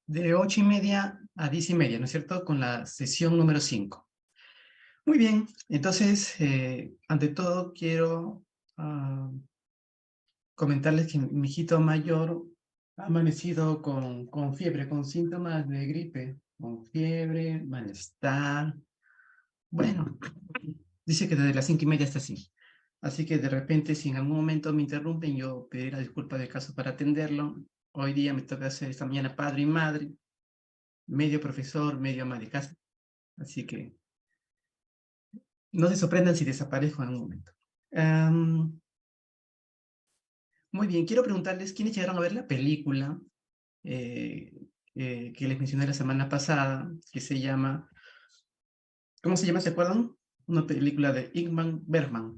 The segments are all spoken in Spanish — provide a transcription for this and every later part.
de 8:30 a 10:30, ¿no es cierto? Con la sesión número 5. Muy bien, entonces, ante todo quiero ah, comentarles que mi hijito mayor ha amanecido con fiebre, con síntomas de gripe, con fiebre, malestar. Bueno, dice que desde las 5:30 está así. Así que de repente, si en algún momento me interrumpen, yo pediré la disculpa de caso para atenderlo. Hoy día me toca hacer esta mañana padre y madre, medio profesor, medio ama de casa. Así que no se sorprendan si desaparezco en algún momento. Am, muy bien, quiero preguntarles quiénes llegaron a ver la película eh, que les mencioné la semana pasada, que se llama, ¿cómo se llama? ¿Se acuerdan? Una película de Ingmar Bergman.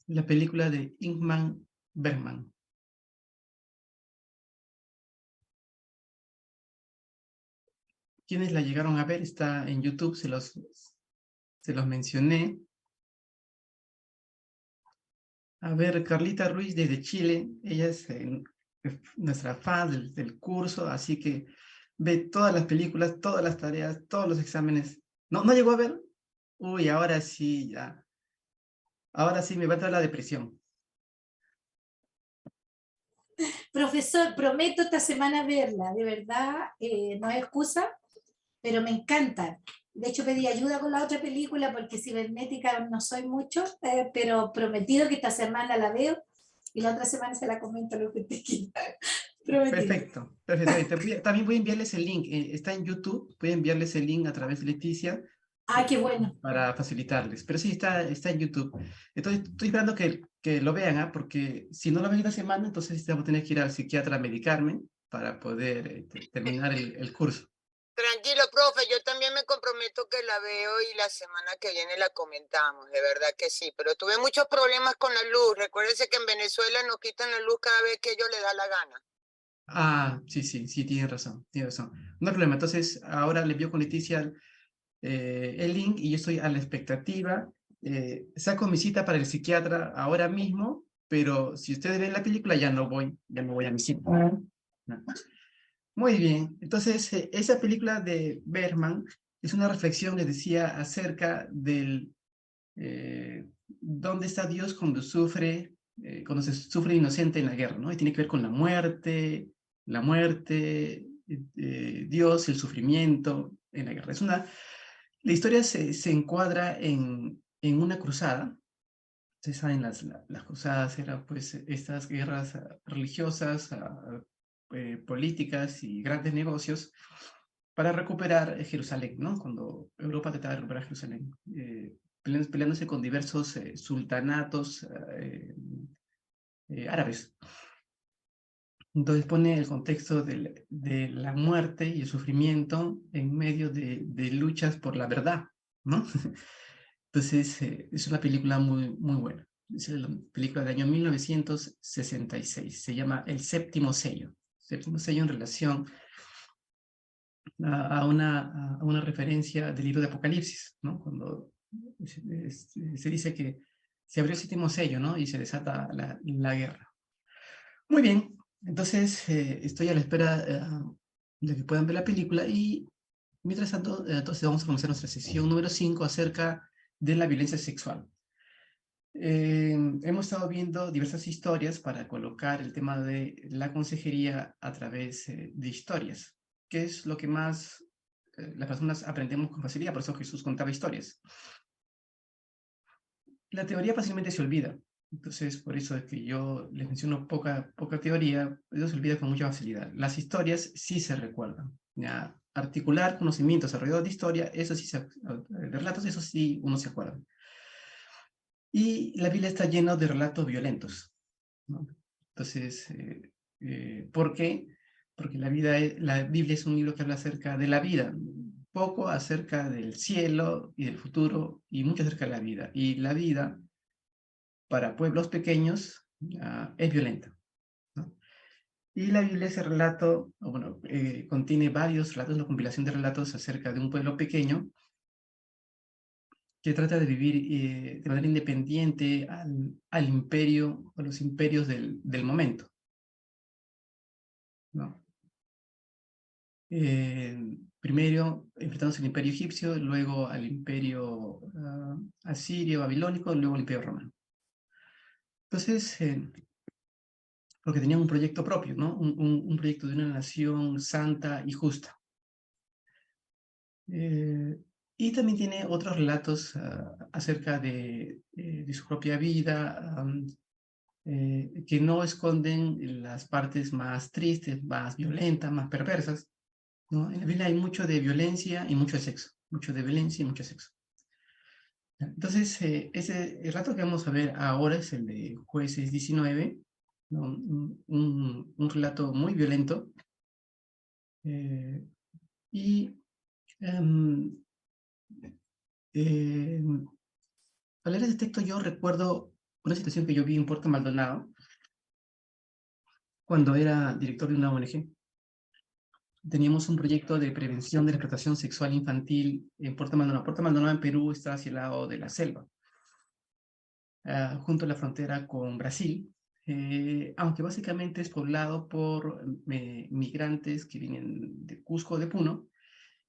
La película de Ingmar Bergman. ¿Quiénes la llegaron a ver? Está en YouTube, se los mencioné. A ver, Carlita Ruiz desde Chile, ella es nuestra fan del curso, así que ve todas las películas, todas las tareas, todos los exámenes. ¿No, no llegó a ver? Uy, ahora sí, ya. Ahora sí me va a dar la depresión. Profesor, prometo esta semana verla, de verdad, no es excusa, pero me encanta. De hecho, pedí ayuda con la otra película porque cibernética no soy mucho, pero prometido que esta semana la veo y la otra semana se la comento lo que te quiera. Prometido. Perfecto, perfecto. También voy a enviarles el link. Está en YouTube, voy a enviarles el link a través de Leticia Ah, qué bueno. para facilitarles. Pero sí, está en YouTube. Entonces, estoy esperando que lo vean, ¿ah? Porque si no lo ven esta semana, entonces vamos a tener que ir al psiquiatra a medicarme para poder terminar el curso. Tranquilo, profe, yo también me comprometo que la veo y la semana que viene la comentamos, de verdad que sí, pero tuve muchos problemas con la luz. Recuérdense que en Venezuela nos quitan la luz cada vez que ellos les da la gana. Ah, sí, sí, sí, tiene razón, tiene razón. No hay problema. Entonces, ahora le envío con Leticia el link y yo estoy a la expectativa. Saco mi cita para el psiquiatra ahora mismo, pero si ustedes ven la película ya no voy a mi cita. No. Muy bien, entonces esa película de Bergman es una reflexión, les decía, acerca del dónde está Dios cuando se sufre inocente en la guerra, ¿no? Y tiene que ver con la muerte, Dios, el sufrimiento en la guerra. La historia se encuadra en una cruzada. Ustedes saben, las cruzadas eran pues estas guerras religiosas, políticas y grandes negocios para recuperar Jerusalén, ¿no? Cuando Europa trataba de recuperar Jerusalén, peleándose con diversos sultanatos árabes. Entonces pone el contexto de la muerte y el sufrimiento en medio de luchas por la verdad, ¿no? Entonces es una película muy, muy buena. Es la película del año 1966. Se llama El Séptimo Sello. Séptimo Sello en relación a una referencia del libro de Apocalipsis, ¿no? Cuando se dice que se abrió el séptimo sello, ¿no? Y se desata la guerra. Muy bien, entonces estoy a la espera de que puedan ver la película y mientras tanto, entonces vamos a comenzar nuestra sesión número 5 acerca de la violencia sexual. Hemos estado viendo diversas historias para colocar el tema de la consejería a través de historias, que es lo que más las personas aprendemos con facilidad, por eso Jesús contaba historias. La teoría fácilmente se olvida, entonces por eso es que yo les menciono poca teoría, eso se olvida con mucha facilidad. Las historias sí se recuerdan, ¿ya? Articular conocimientos alrededor de historia, eso sí de relatos, eso sí uno se acuerda. Y la Biblia está llena de relatos violentos, ¿no? Entonces, ¿por qué? Porque la Biblia es un libro que habla acerca de la vida, poco acerca del cielo y del futuro, y mucho acerca de la vida. Y la vida, para pueblos pequeños, es violenta, ¿no? Y la Biblia, ese relato, bueno, contiene varios relatos, una compilación de relatos acerca de un pueblo pequeño que trata de vivir de manera independiente al imperio, a los imperios del momento. ¿no? Primero enfrentándose al imperio egipcio, luego al imperio asirio, babilónico, luego al imperio romano. Entonces, porque tenían un proyecto propio, ¿no? Un proyecto de una nación santa y justa. Y también tiene otros relatos acerca de su propia vida, que no esconden las partes más tristes, más violentas, más perversas, ¿no? En la Biblia hay mucho de violencia y mucho de sexo, mucho de violencia y mucho sexo. Entonces, el relato que vamos a ver ahora es el de Jueces 19, ¿no? Un relato muy violento, y al leer este texto yo recuerdo una situación que yo vi en Puerto Maldonado cuando era director de una ONG. Teníamos un proyecto de prevención de la explotación sexual infantil en Puerto Maldonado. Puerto Maldonado en Perú está hacia el lado de la selva, junto a la frontera con Brasil, aunque básicamente es poblado por migrantes que vienen de Cusco, de Puno,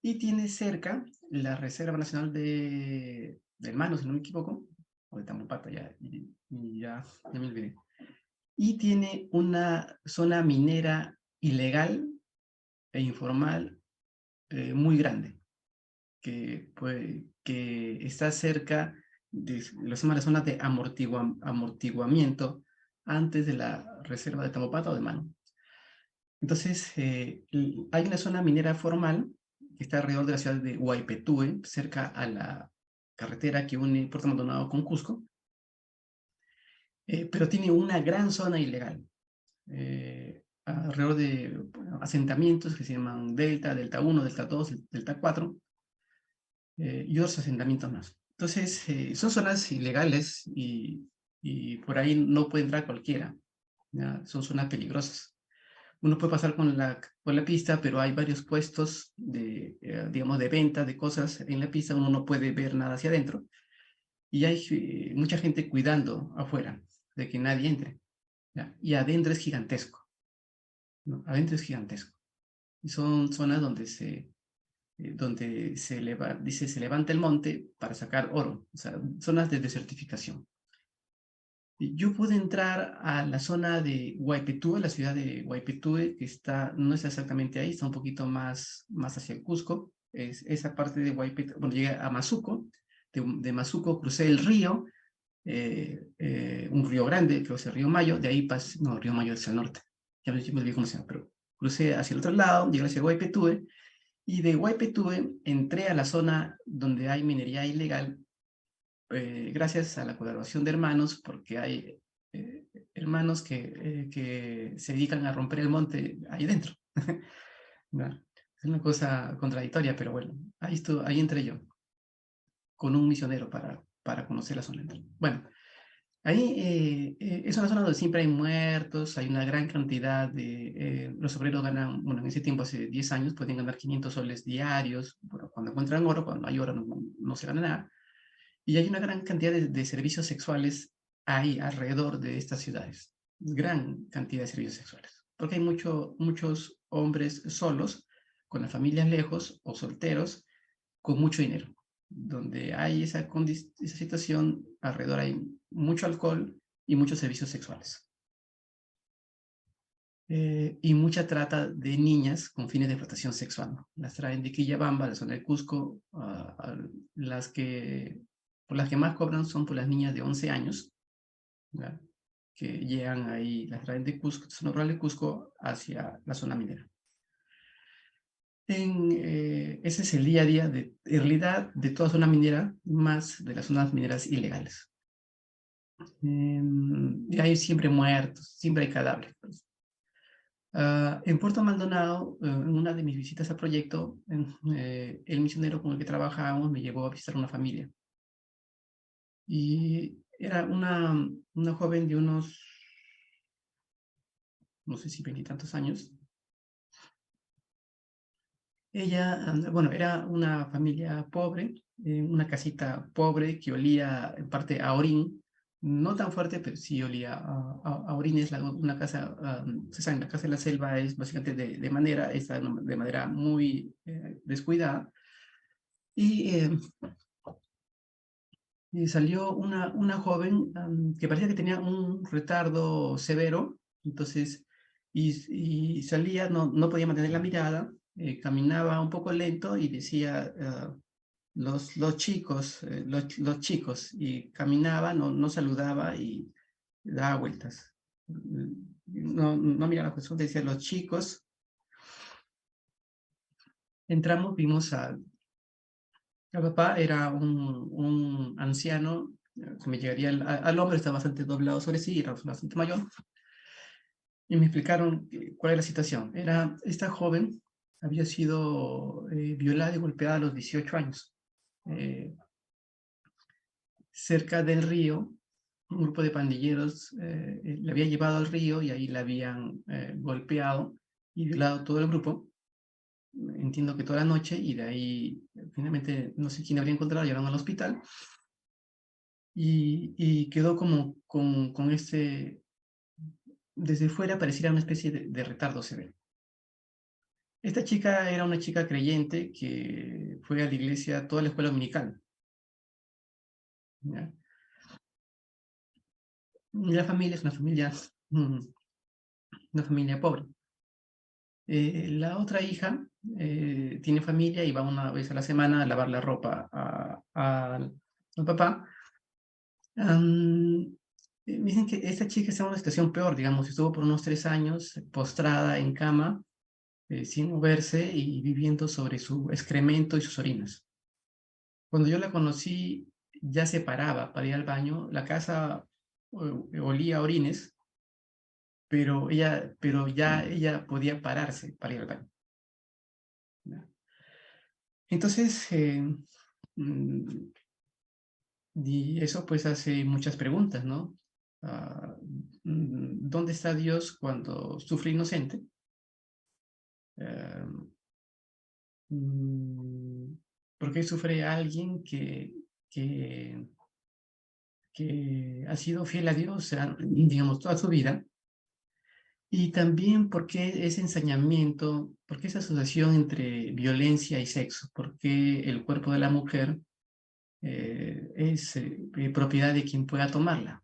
y tiene cerca la Reserva Nacional del Mano, si no me equivoco, o de Tamopata, ya me olvidé. Y tiene una zona minera ilegal e informal muy grande, que está cerca de lo llama la zona de amortiguamiento antes de la reserva de Tamopata o de Mano. Entonces, hay una zona minera formal que está alrededor de la ciudad de Huaypetue, cerca a la carretera que une Puerto Maldonado con Cusco, pero tiene una gran zona ilegal, alrededor de asentamientos que se llaman Delta 1, Delta 2, Delta 4, y otros asentamientos más. Entonces, son zonas ilegales y por ahí no puede entrar cualquiera, ¿ya? Son zonas peligrosas. Uno puede pasar por la pista, pero hay varios puestos digamos, de venta de cosas en la pista, uno no puede ver nada hacia adentro, y hay mucha gente cuidando afuera de que nadie entre, ¿ya? Y adentro es gigantesco, ¿no? Adentro es gigantesco. Y son zonas donde se levanta el monte para sacar oro, o sea, zonas de desertificación. Yo pude entrar a la zona de Huaypetue, la ciudad de Huaypetue, que no está exactamente ahí, está un poquito más hacia el Cusco. Es esa parte de Huaypetue, bueno, llegué a Mazuco, de Mazuco crucé el río, un río grande, que es el río Mayo, de ahí pasé, no, río Mayo es al norte, ya me olvidé cómo se llama, pero crucé hacia el otro lado, llegué hacia Huaypetue, y de Huaypetue entré a la zona donde hay minería ilegal, gracias a la colaboración de hermanos, porque hay hermanos que se dedican a romper el monte ahí dentro. ¿No? Es una cosa contradictoria, pero bueno, ahí entré yo, con un misionero para conocer la zona. Bueno, ahí es una zona donde siempre hay muertos, hay una gran cantidad de... los obreros ganan, bueno, en ese tiempo, hace 10 años, pueden ganar 500 soles diarios, bueno, cuando encuentran oro, cuando hay oro no se gana nada. Y hay una gran cantidad de servicios sexuales ahí, alrededor de estas ciudades. Gran cantidad de servicios sexuales. Porque hay muchos hombres solos, con las familias lejos, o solteros, con mucho dinero. Donde hay esa situación, alrededor hay mucho alcohol y muchos servicios sexuales. Y mucha trata de niñas con fines de explotación sexual, ¿no? Las traen de Quillabamba, de la zona de Cusco, por las que más cobran son por las niñas de 11 años, ¿verdad? Que llegan ahí, las traen de Cusco, zona rural de Cusco, hacia la zona minera. Ese es el día a día, en realidad, de toda zona minera, más de las zonas mineras ilegales. Y hay siempre muertos, siempre hay cadáveres. Pues. En Puerto Maldonado, en una de mis visitas al proyecto, el misionero con el que trabajábamos me llevó a visitar una familia. Y era una joven de unos, no sé si 20 y tantos años. Ella, bueno, era una familia pobre, una casita pobre que olía en parte a orín, no tan fuerte, pero sí olía a orines. Una casa, se sabe, la casa de la selva es básicamente de madera, esta de madera muy descuidada. Y salió una joven que parecía que tenía un retardo severo, entonces, y salía, no podía mantener la mirada, caminaba un poco lento y decía, los chicos, los chicos, y caminaba, no saludaba y daba vueltas. No miraba la cuestión, decía los chicos. Entramos, vimos al papá, era un anciano, se me llegaría al hombre, está bastante doblado sobre sí, era bastante mayor, y me explicaron cuál era la situación. Esta joven había sido violada y golpeada a los 18 años. Cerca del río, un grupo de pandilleros le había llevado al río y ahí la habían golpeado y violado todo el grupo. Entiendo que toda la noche, y de ahí finalmente no sé quién habría encontrado, llevaron al hospital y quedó como con desde fuera pareciera una especie de retardo severo. Esta chica era una chica creyente que fue a la iglesia toda la escuela dominical, ¿ya? Y la familia es una familia pobre. La otra hija tiene familia y va una vez a la semana a lavar la ropa al papá. Me dicen que esta chica está en una situación peor, digamos, estuvo por unos 3 años postrada en cama, sin moverse y viviendo sobre su excremento y sus orinas. Cuando yo la conocí, ya se paraba para ir al baño, la casa olía a orines, pero ya ella podía pararse para ir al baño, ¿no? Entonces, mm, y eso pues hace muchas preguntas, ¿no? Ah, ¿Dónde está Dios cuando sufre inocente? Eh, mm, ¿Por qué sufre alguien que, que ha sido fiel a Dios, digamos, toda su vida? Y también por qué ese ensañamiento, por qué esa asociación entre violencia y sexo, por qué el cuerpo de la mujer es propiedad de quien pueda tomarla.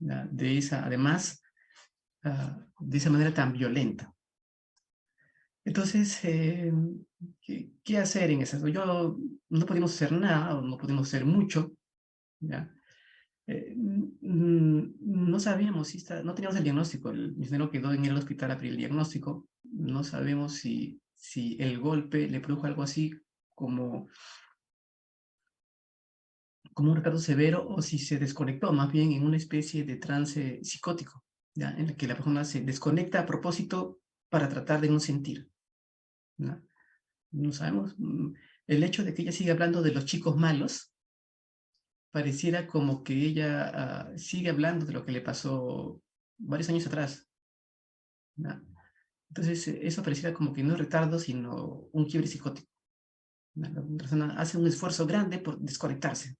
Además, de esa manera tan violenta. Entonces, ¿qué hacer en eso? No podemos hacer nada, o no podemos hacer mucho, ¿ya? No sabíamos no teníamos el diagnóstico. El misionero quedó en el hospital a pedir el diagnóstico. No sabemos si el golpe le produjo algo así como, como un retardo severo o si se desconectó, más bien en una especie de trance psicótico, ¿ya? En el que la persona se desconecta a propósito para tratar de no sentir, ¿no? No sabemos. El hecho de que ella siga hablando de los chicos malos pareciera como que ella sigue hablando de lo que le pasó varios años atrás, ¿no? Entonces, eso pareciera como que no es retardo, sino un quiebre psicótico, ¿no? La persona hace un esfuerzo grande por desconectarse,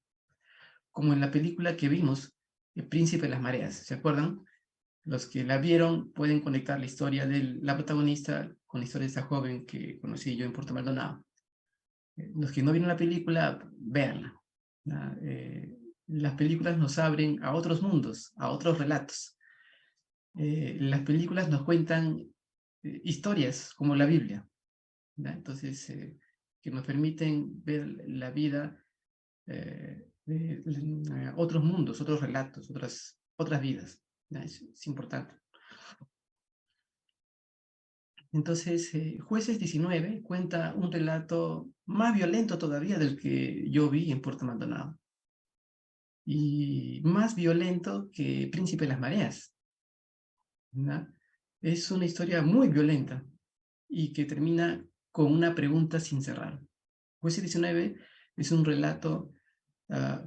como en la película que vimos, El Príncipe de las Mareas, ¿se acuerdan? Los que la vieron pueden conectar la historia de la protagonista con la historia de esta joven que conocí yo en Puerto Maldonado. Los que no vieron la película, véanla. Las películas nos abren a otros mundos, a otros relatos. Las películas nos cuentan historias como la Biblia, ¿no? Entonces, que nos permiten ver la vida de otros mundos, otros relatos, otras vidas, ¿no? Es importante. Entonces, Jueces 19 cuenta un relato más violento todavía del que yo vi en Puerto Maldonado. Y más violento que Príncipe de las Mareas, ¿no? Es una historia muy violenta y que termina con una pregunta sin cerrar. Jueces 19 es un relato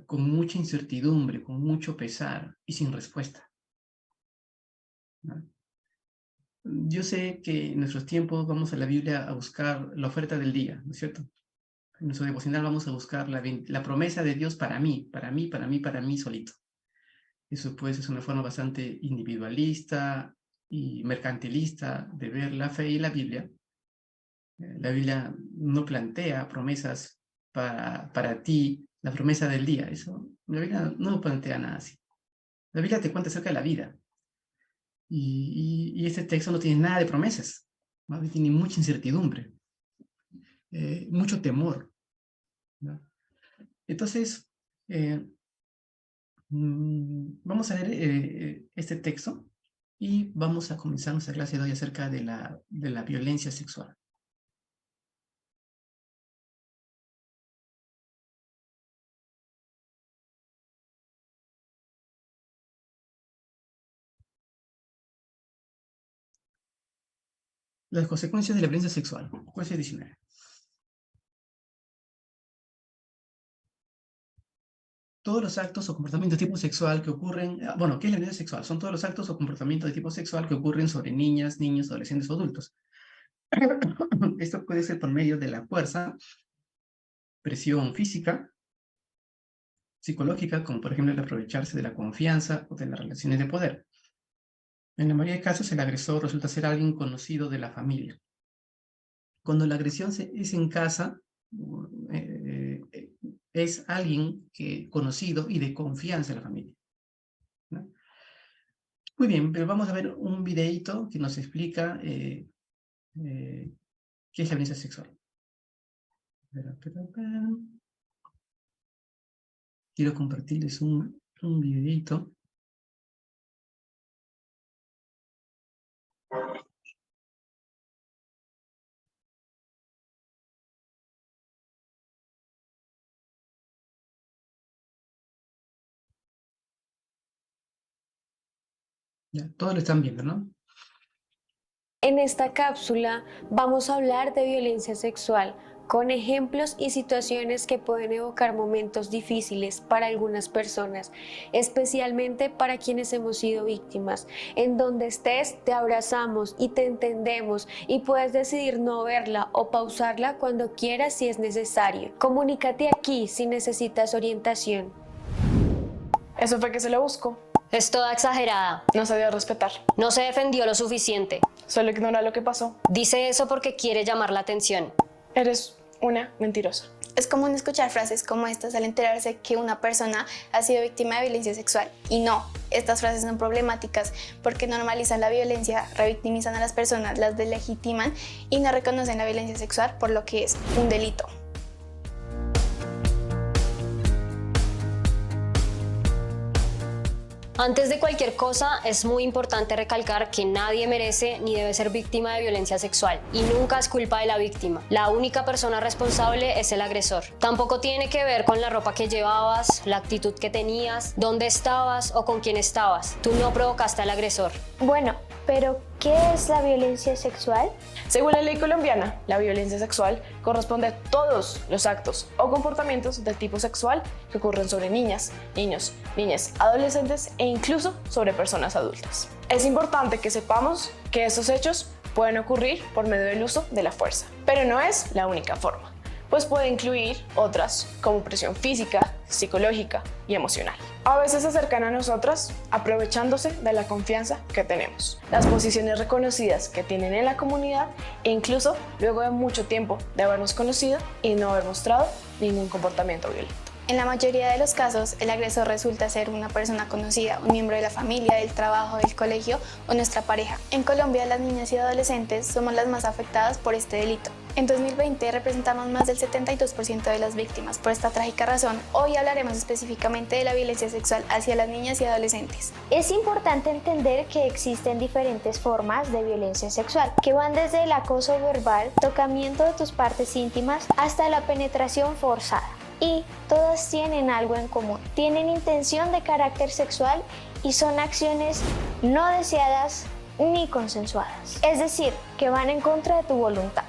con mucha incertidumbre, con mucho pesar y sin respuesta, ¿no? Yo sé que en nuestros tiempos vamos a la Biblia a buscar la oferta del día, ¿no es cierto? En nuestro devocional vamos a buscar la promesa de Dios para mí solito. Eso pues es una forma bastante individualista y mercantilista de ver la fe y la Biblia. La Biblia no plantea promesas para ti, la promesa del día. Eso, la Biblia no plantea nada así. La Biblia te cuenta acerca de la vida. Y este texto no tiene nada de promesas. ¿No? Tiene mucha incertidumbre, mucho temor, ¿no? Entonces, vamos a leer este texto y vamos a comenzar nuestra clase de hoy acerca de la violencia sexual. Las consecuencias de la violencia sexual, jueces 19. Todos los actos o comportamientos de tipo sexual que ocurren, bueno, ¿qué es la violencia sexual? Son todos los actos o comportamientos de tipo sexual que ocurren sobre niñas, niños, adolescentes o adultos. Esto puede ser por medio de la fuerza, presión física, psicológica, como por ejemplo el aprovecharse de la confianza o de las relaciones de poder. En la mayoría de casos, el agresor resulta ser alguien conocido de la familia. Cuando la agresión es en casa, es alguien conocido y de confianza en la familia, ¿no? Muy bien, pero vamos a ver un videíto que nos explica qué es la violencia sexual. Quiero compartirles un videíto. Ya, todos lo están viendo, ¿no? En esta cápsula vamos a hablar de violencia sexual con ejemplos y situaciones que pueden evocar momentos difíciles para algunas personas, especialmente para quienes hemos sido víctimas. En donde estés, te abrazamos y te entendemos y puedes decidir no verla o pausarla cuando quieras si es necesario. Comunícate aquí si necesitas orientación. Eso fue que se lo buscó. Es toda exagerada. No se dio a respetar. No se defendió lo suficiente. Solo ignora lo que pasó. Dice eso porque quiere llamar la atención. Eres una mentirosa. Es común escuchar frases como estas al enterarse que una persona ha sido víctima de violencia sexual. Y no, estas frases son problemáticas porque normalizan la violencia, revictimizan a las personas, las deslegitiman y no reconocen la violencia sexual por lo que es un delito. Antes de cualquier cosa, es muy importante recalcar que nadie merece ni debe ser víctima de violencia sexual y nunca es culpa de la víctima. La única persona responsable es el agresor. Tampoco tiene que ver con la ropa que llevabas, la actitud que tenías, dónde estabas o con quién estabas. Tú no provocaste al agresor. Bueno, pero ¿qué es la violencia sexual? Según la ley colombiana, la violencia sexual corresponde a todos los actos o comportamientos de tipo sexual que ocurren sobre niñas, niños, niñas, adolescentes e incluso sobre personas adultas. Es importante que sepamos que estos hechos pueden ocurrir por medio del uso de la fuerza, pero no es la única forma, pues puede incluir otras como presión física, psicológica y emocional. A veces se acercan a nosotras aprovechándose de la confianza que tenemos, las posiciones reconocidas que tienen en la comunidad e incluso luego de mucho tiempo de habernos conocido y no haber mostrado ningún comportamiento violento. En la mayoría de los casos, el agresor resulta ser una persona conocida, un miembro de la familia, del trabajo, del colegio o nuestra pareja. En Colombia, las niñas y adolescentes somos las más afectadas por este delito. En 2020 representamos más del 72% de las víctimas. Por esta trágica razón, hoy hablaremos específicamente de la violencia sexual hacia las niñas y adolescentes. Es importante entender que existen diferentes formas de violencia sexual, que van desde el acoso verbal, tocamiento de tus partes íntimas, hasta la penetración forzada. Y todas tienen algo en común. Tienen intención de carácter sexual y son acciones no deseadas ni consensuadas. Es decir, que van en contra de tu voluntad.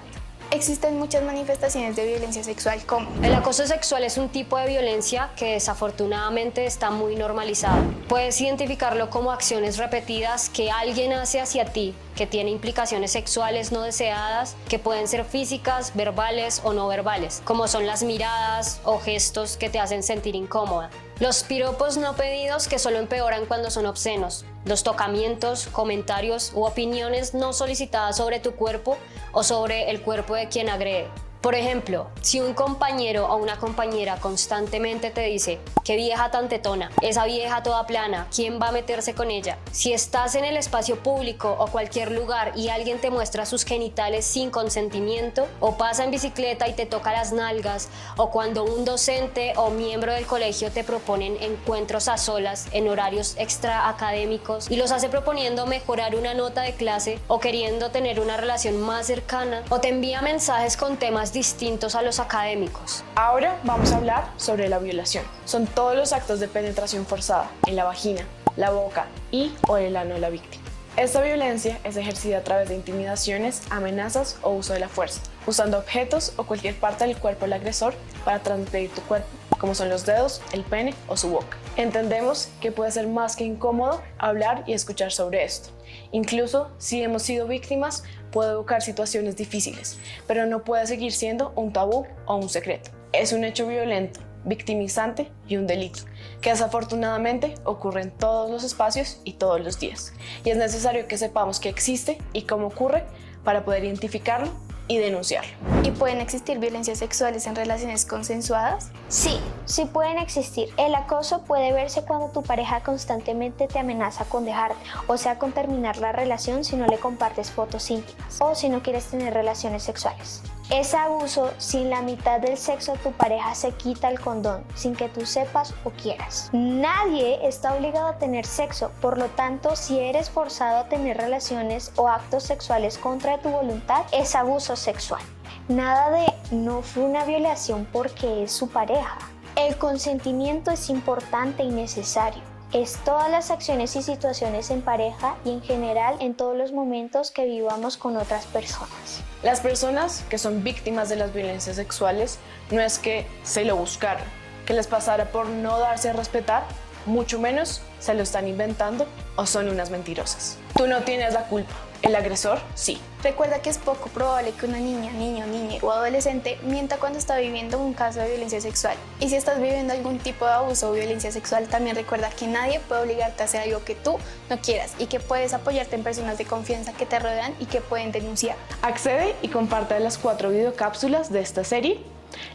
Existen muchas manifestaciones de violencia sexual como El acoso sexual es un tipo de violencia que desafortunadamente está muy normalizado. Puedes identificarlo como acciones repetidas que alguien hace hacia ti, que tiene implicaciones sexuales no deseadas, que pueden ser físicas, verbales o no verbales, como son las miradas o gestos que te hacen sentir incómoda. Los piropos no pedidos que solo empeoran cuando son obscenos. Los tocamientos, comentarios u opiniones no solicitadas sobre tu cuerpo o sobre el cuerpo de quien agrede. Por ejemplo, si un compañero o una compañera constantemente te dice «qué vieja tan tetona, esa vieja toda plana, ¿quién va a meterse con ella?». Si estás en el espacio público o cualquier lugar y alguien te muestra sus genitales sin consentimiento, o pasa en bicicleta y te toca las nalgas, o cuando un docente o miembro del colegio te proponen encuentros a solas en horarios extraacadémicos y los hace proponiendo mejorar una nota de clase o queriendo tener una relación más cercana, o te envía mensajes con temas distintos a los académicos. Ahora vamos a hablar sobre la violación. Son todos los actos de penetración forzada en la vagina, la boca y o el ano de la víctima. Esta violencia es ejercida a través de intimidaciones, amenazas o uso de la fuerza, usando objetos o cualquier parte del cuerpo del agresor para transgredir tu cuerpo, como son los dedos, el pene o su boca. Entendemos que puede ser más que incómodo hablar y escuchar sobre esto. Incluso si hemos sido víctimas, puede evocar situaciones difíciles, pero no puede seguir siendo un tabú o un secreto. Es un hecho violento, victimizante y un delito, que desafortunadamente ocurre en todos los espacios y todos los días. Y es necesario que sepamos que existe y cómo ocurre para poder identificarlo y denunciarlo. ¿Y pueden existir violencias sexuales en relaciones consensuadas? Sí, sí pueden existir. El acoso puede verse cuando tu pareja constantemente te amenaza con dejarte, o sea, con terminar la relación si no le compartes fotos íntimas o si no quieres tener relaciones sexuales. Es abuso si en la mitad del sexo tu pareja se quita el condón sin que tú sepas o quieras. Nadie está obligado a tener sexo, por lo tanto, si eres forzado a tener relaciones o actos sexuales contra tu voluntad, es abuso sexual. Nada de no fue una violación porque es su pareja. El consentimiento es importante y necesario. Es todas las acciones y situaciones en pareja y en general en todos los momentos que vivamos con otras personas. Las personas que son víctimas de las violencias sexuales no es que se lo buscaron, que les pasara por no darse a respetar, mucho menos se lo están inventando o son unas mentirosas. Tú no tienes la culpa, el agresor sí. Recuerda que es poco probable que una niña, niño, niña o adolescente mienta cuando está viviendo un caso de violencia sexual. Y si estás viviendo algún tipo de abuso o violencia sexual, también recuerda que nadie puede obligarte a hacer algo que tú no quieras y que puedes apoyarte en personas de confianza que te rodean y que pueden denunciar. Accede y comparte las 4 videocápsulas de esta serie,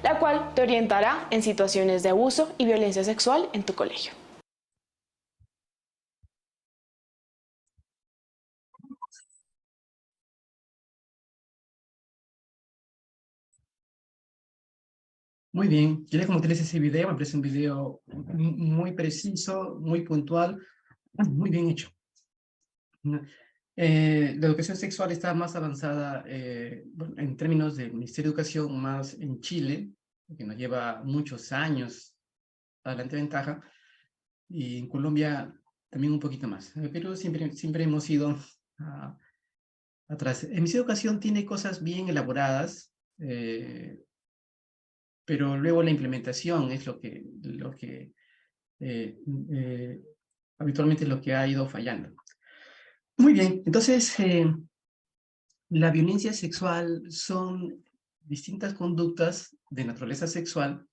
la cual te orientará en situaciones de abuso y violencia sexual en tu colegio. Muy bien, quería comentarles ese video, me parece un video muy preciso, muy puntual, muy bien hecho. La educación sexual está más avanzada bueno, en términos del Ministerio de Educación, más en Chile, que nos lleva muchos años adelante de ventaja, y en Colombia también un poquito más. En el Perú siempre hemos ido atrás. El Ministerio de Educación tiene cosas bien elaboradas, pero luego la implementación es lo que habitualmente es lo que ha ido fallando. Muy bien, entonces la violencia sexual son distintas conductas de naturaleza sexual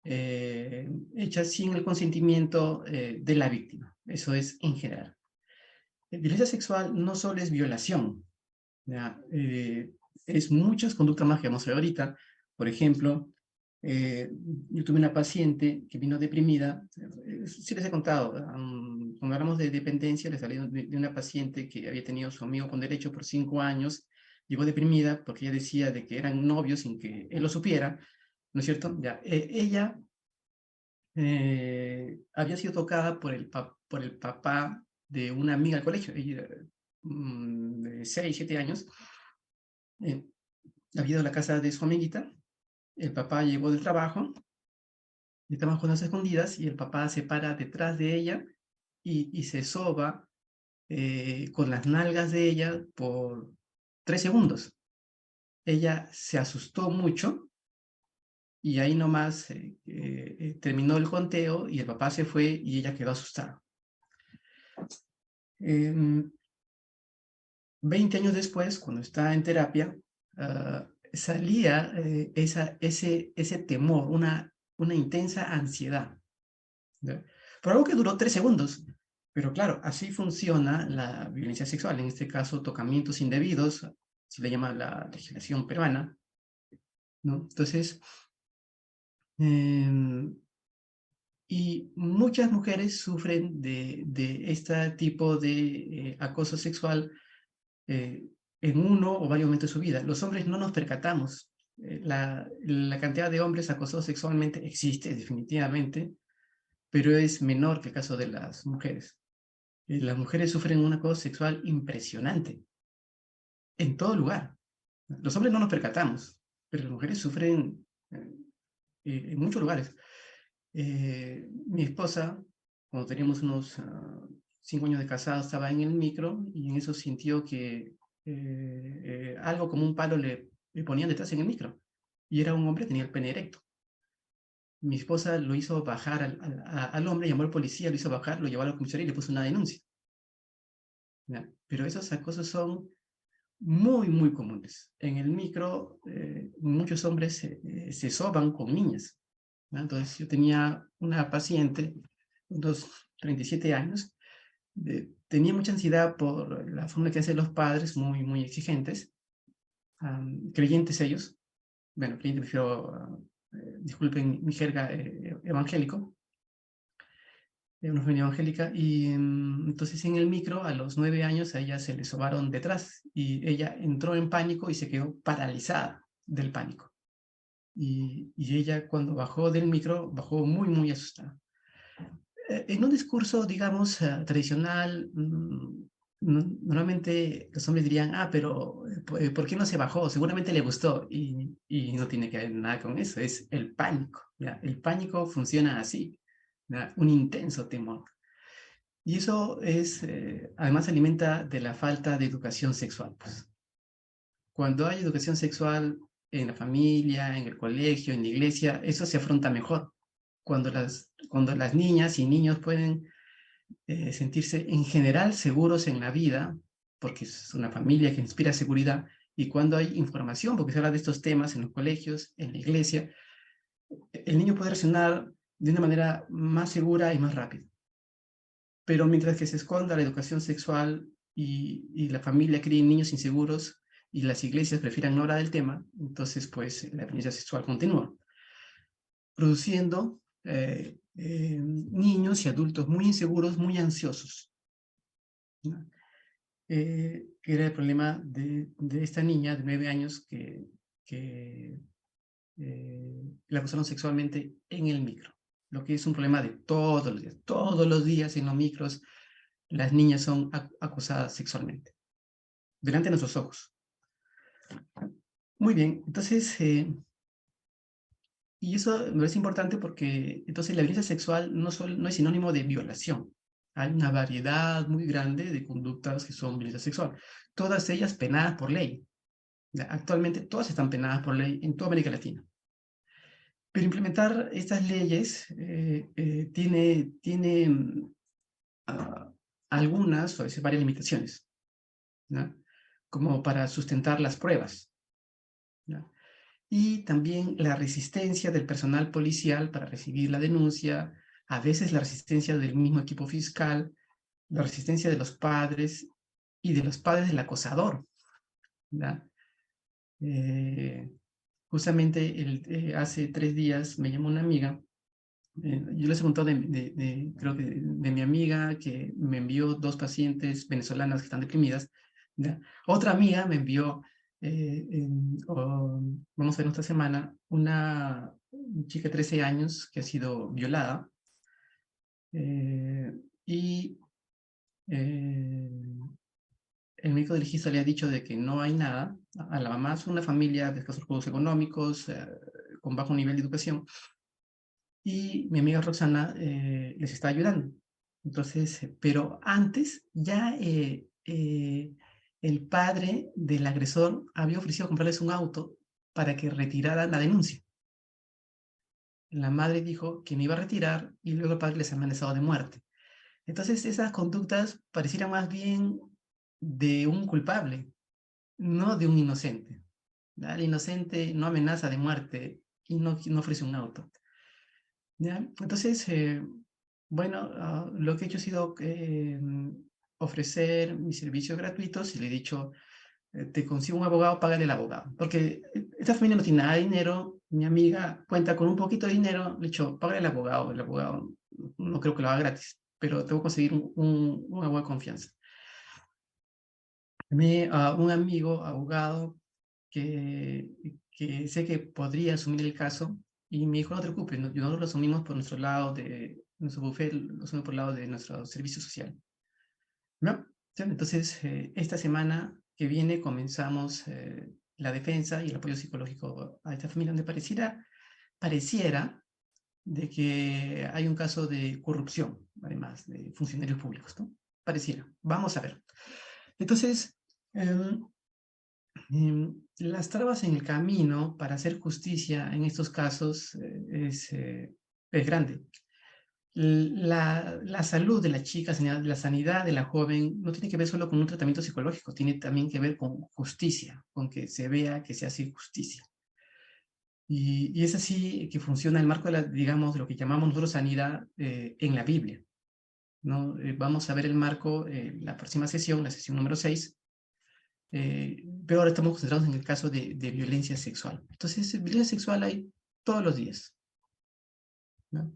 hechas sin el consentimiento de la víctima. Eso es en general. Violencia sexual no solo es violación, es muchas conductas más que vamos a ver ahorita. Por ejemplo, yo tuve una paciente que vino deprimida, sí les he contado, cuando hablamos de dependencia, les hablé de una paciente que había tenido su amigo con derecho por 5 años, llegó deprimida porque ella decía de que eran novios sin que él lo supiera, ¿no es cierto? Ya, ella había sido tocada por el papá de una amiga del colegio, ella de 6, 7 años, había ido a la casa de su amiguita. El papá llegó del trabajo, estaban jugando a las escondidas y el papá se para detrás de ella y se soba con las nalgas de ella por 3 segundos. ella se asustó mucho y ahí nomás terminó el conteo y el papá se fue y ella quedó asustada. 20 años después, cuando está en terapia, salía ese temor, una intensa ansiedad, ¿ya? Por algo que duró 3 segundos. Pero claro, así funciona la violencia sexual, en este caso tocamientos indebidos, se le llama la legislación peruana, ¿no? Entonces, y muchas mujeres sufren de este tipo de acoso sexual en uno o varios momentos de su vida. Los hombres no nos percatamos. La cantidad de hombres acosados sexualmente existe definitivamente, pero es menor que el caso de las mujeres. Las mujeres sufren un acoso sexual impresionante, en todo lugar. Los hombres no nos percatamos, pero las mujeres sufren en muchos lugares. Mi esposa, cuando teníamos unos 5 años de casados, estaba en el micro y en eso sintió que algo como un palo le ponían detrás en el micro. Y era un hombre, tenía el pene erecto. Mi esposa lo hizo bajar al hombre, llamó al policía, lo hizo bajar, lo llevó a la comisaría y le puso una denuncia. ¿Ya? Pero esos acosos son muy, muy comunes. En el micro, muchos hombres se soban con niñas, ¿no? Entonces, yo tenía una paciente, unos 37 años, tenía mucha ansiedad por la forma que hacen los padres, muy, muy exigentes, creyentes ellos, bueno, creyentes, prefiero, disculpen mi jerga, evangélico, una familia evangélica, y entonces en el micro, a los 9 años, a ella se le sobaron detrás, y ella entró en pánico y se quedó paralizada del pánico. Y ella, cuando bajó del micro, bajó muy, muy asustada. En un discurso, digamos, tradicional, normalmente los hombres dirían, pero ¿por qué no se bajó? Seguramente le gustó, y no tiene que ver nada con eso, es el pánico, ¿ya? El pánico funciona así, ¿ya? Un intenso temor. Y eso es, además alimenta de la falta de educación sexual, pues. Cuando hay educación sexual en la familia, en el colegio, en la iglesia, eso se afronta mejor. Cuando las niñas y niños pueden sentirse en general seguros en la vida, porque es una familia que inspira seguridad, y cuando hay información, porque se habla de estos temas en los colegios, en la iglesia, el niño puede reaccionar de una manera más segura y más rápida. Pero mientras que se esconda la educación sexual y la familia críe niños inseguros y las iglesias prefieran no hablar del tema, entonces pues la violencia sexual continúa, produciendo niños y adultos muy inseguros, muy ansiosos, ¿no? Que era el problema de esta niña de 9 años que la acusaron sexualmente en el micro, lo que es un problema de todos los días en los micros, las niñas son acusadas sexualmente, delante de nuestros ojos. Muy bien, entonces, y eso me parece importante porque entonces la violencia sexual no es sinónimo de violación. Hay una variedad muy grande de conductas que son violencia sexual, todas ellas penadas por ley. Actualmente todas están penadas por ley en toda América Latina. Pero implementar estas leyes tiene algunas, o a veces varias limitaciones, ¿no? Como para sustentar las pruebas, ¿no? Y también la resistencia del personal policial para recibir la denuncia, a veces la resistencia del mismo equipo fiscal, la resistencia de los padres y de los padres del acosador, ¿no? Justamente hace 3 días me llamó una amiga, yo les he contado creo que de mi amiga que me envió 2 pacientes venezolanas que están deprimidas, ¿ya? Otra amiga me envió, vamos a ver esta semana, una chica de 13 años que ha sido violada, y el médico legista le ha dicho de que no hay nada. A la mamá es una familia de escasos recursos económicos, con bajo nivel de educación, y mi amiga Roxana les está ayudando. Entonces, pero antes ya el padre del agresor había ofrecido comprarles un auto para que retiraran la denuncia. La madre dijo que no iba a retirar y luego el padre les amenazado de muerte. Entonces esas conductas parecieran más bien de un culpable, no de un inocente. ¿Ya? El inocente no amenaza de muerte y no ofrece un auto. ¿Ya? Entonces, bueno, lo que he hecho ha sido ofrecer mis servicios gratuitos y le he dicho, te consigo un abogado, págale al abogado. Porque esta familia no tiene nada de dinero, mi amiga cuenta con un poquito de dinero, le he dicho, págale al abogado, el abogado no creo que lo haga gratis, pero tengo que conseguir un abogado de confianza. Un amigo abogado que sé que podría asumir el caso y me dijo, no te preocupes, nosotros lo asumimos por nuestro lado de nuestro bufet, lo asumimos por el lado de nuestro servicio social. ¿No? Entonces, esta semana que viene comenzamos la defensa y el apoyo psicológico a esta familia, donde pareciera de que hay un caso de corrupción, además, de funcionarios públicos, ¿no? Pareciera. Vamos a ver. Entonces, las trabas en el camino para hacer justicia en estos casos es grande. La salud de la chica, la sanidad de la joven, no tiene que ver solo con un tratamiento psicológico, tiene también que ver con justicia, con que se vea que se hace justicia. Y es así que funciona el marco de, digamos, lo que llamamos nosotros sanidad en la Biblia, ¿no? Vamos a ver el marco la próxima sesión, la sesión número 6, pero ahora estamos concentrados en el caso de violencia sexual. Entonces, violencia sexual hay todos los días, ¿no?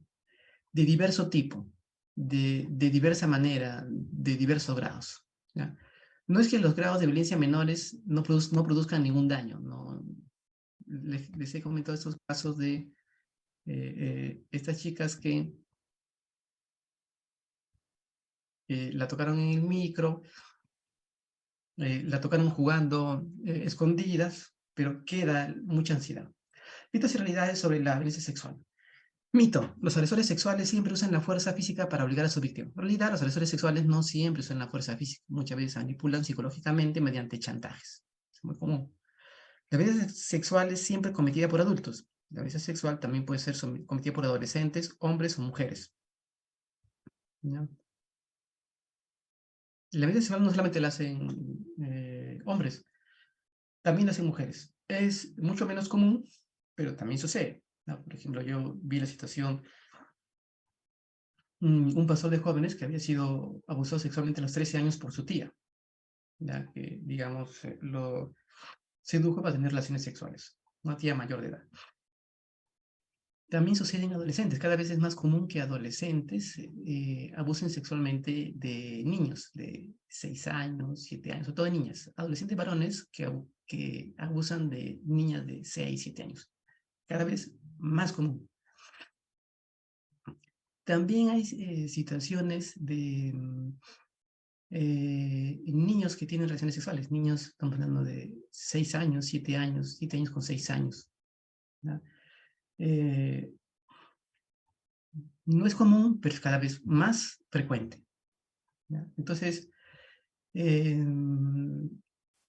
De diverso tipo, de diversa manera, de diversos grados, ¿ya? No es que los grados de violencia menores no produzcan ningún daño, ¿no? Les he comentado estos casos de estas chicas que la tocaron en el micro, la tocaron jugando escondidas, pero queda mucha ansiedad. Mitos y realidades sobre la violencia sexual. Mito, los agresores sexuales siempre usan la fuerza física para obligar a su víctima. En realidad, los agresores sexuales no siempre usan la fuerza física, muchas veces manipulan psicológicamente mediante chantajes. Es muy común. La violencia sexual es siempre cometida por adultos. La violencia sexual también puede ser cometida por adolescentes, hombres o mujeres. ¿No? La violencia sexual no solamente la hacen hombres, también la hacen mujeres. Es mucho menos común, pero también sucede, ¿no? Por ejemplo, yo vi la situación, un pastor de jóvenes que había sido abusado sexualmente a los 13 años por su tía, ¿ya? Que, digamos, lo sedujo para tener relaciones sexuales, una tía mayor de edad. También sucede en adolescentes. Cada vez es más común que adolescentes abusen sexualmente de niños de 6 años, 7 años, sobre todo de niñas. Adolescentes varones que abusan de niñas de 6, 7 años. Cada vez más común. También hay situaciones de niños que tienen relaciones sexuales. Niños, estamos hablando de 6 años, 7 años, 7 años con 6 años, ¿no? No es común, pero es cada vez más frecuente, ¿ya? Entonces,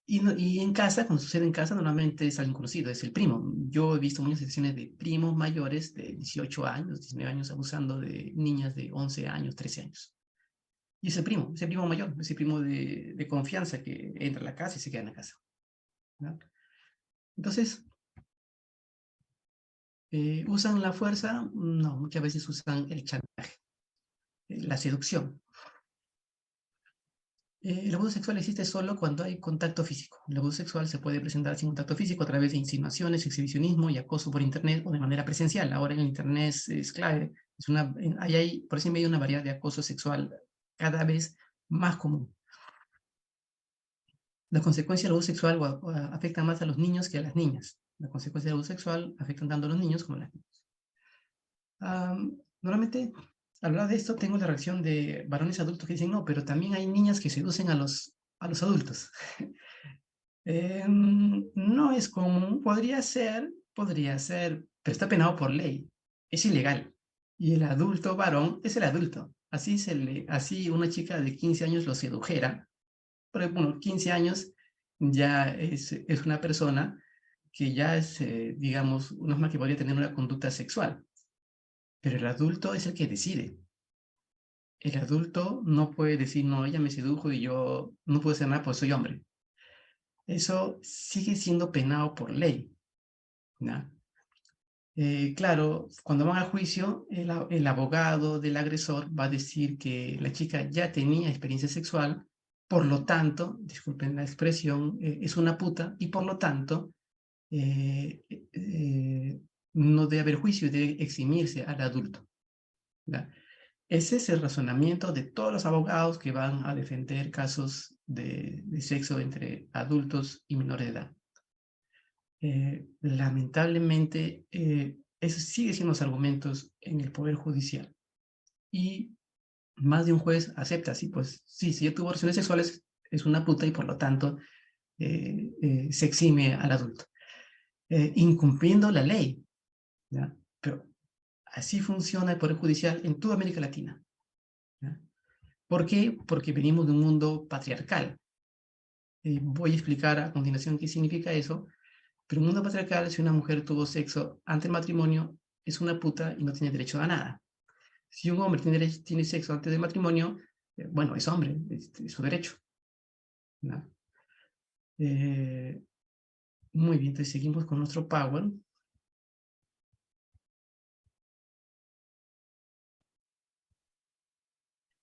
y en casa, cuando sucede en casa, normalmente es alguien conocido, es el primo. Yo he visto muchas situaciones de primos mayores de 18 años, 19 años, abusando de niñas de 11 años, 13 años. Y es el primo mayor, es el primo de confianza que entra a la casa y se queda en la casa, ¿no? Entonces, ¿usan la fuerza? No, muchas veces usan el chantaje, la seducción. El abuso sexual existe solo cuando hay contacto físico. El abuso sexual se puede presentar sin contacto físico a través de insinuaciones, exhibicionismo y acoso por internet o de manera presencial. Ahora en el internet es clave. Por eso hay una variedad de acoso sexual cada vez más común. La consecuencia del abuso sexual afecta más a los niños que a las niñas. La consecuencia del abuso sexual afecta tanto a los niños como a las niñas. Normalmente, al hablar de esto, tengo la reacción de varones adultos que dicen, no, pero también hay niñas que seducen a los adultos. No es común, podría ser, pero está penado por ley. Es ilegal. Y el adulto varón es el adulto. Así una chica de 15 años lo sedujera, pero bueno, 15 años ya es una persona que ya es, digamos, una persona que podría tener una conducta sexual. Pero el adulto es el que decide. El adulto no puede decir, no, ella me sedujo y yo no puedo hacer nada porque soy hombre. Eso sigue siendo penado por ley, ¿no? Claro, cuando van a juicio, el abogado del agresor va a decir que la chica ya tenía experiencia sexual, por lo tanto, disculpen la expresión, es una puta, y por lo tanto, no debe haber juicio, debe eximirse al adulto, ¿no? Ese es el razonamiento de todos los abogados que van a defender casos de sexo entre adultos y menores de edad. Lamentablemente, eso sigue siendo los argumentos en el Poder Judicial. Y más de un juez acepta, sí, pues sí, si ella tuvo relaciones sexuales, es una puta y por lo tanto se exime al adulto. Incumpliendo la ley, ¿ya? Pero así funciona el Poder Judicial en toda América Latina, ¿ya? ¿Por qué? Porque venimos de un mundo patriarcal. Voy a explicar a continuación qué significa eso. Pero en un mundo patriarcal, si una mujer tuvo sexo antes del matrimonio, es una puta y no tiene derecho a nada. Si un hombre tiene sexo antes del matrimonio, bueno, es hombre, es su derecho, ¿no? Muy bien, entonces seguimos con nuestro Power.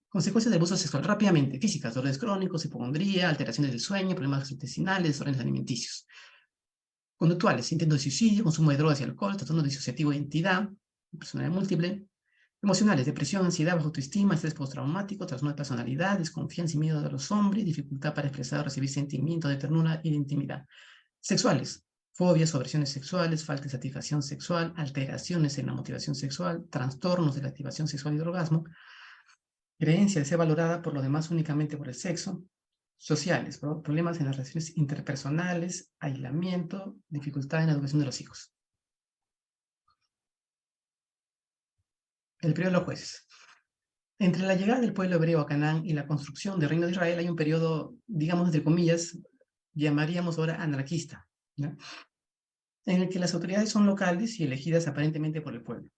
Consecuencias del abuso sexual, rápidamente, físicas, dolores crónicos, hipocondría, alteraciones del sueño, problemas intestinales, desórdenes alimenticios. Conductuales, intento de suicidio, consumo de drogas y alcohol, trastorno disociativo de identidad, personalidad múltiple. Emocionales, depresión, ansiedad, baja autoestima, estrés postraumático, trastorno de personalidad, desconfianza y miedo de los hombres, dificultad para expresar o recibir sentimientos de ternura y de intimidad. Sexuales, fobias o aversiones sexuales, falta de satisfacción sexual, alteraciones en la motivación sexual, trastornos de la activación sexual y del orgasmo, creencia de ser valorada por los demás únicamente por el sexo. Sociales, problemas en las relaciones interpersonales, aislamiento, dificultad en la educación de los hijos. El periodo de los jueces. Entre la llegada del pueblo hebreo a Canaán y la construcción del reino de Israel hay un periodo, digamos, entre comillas, llamaríamos ahora anarquista, ¿no? En el que las autoridades son locales y elegidas aparentemente por el pueblo.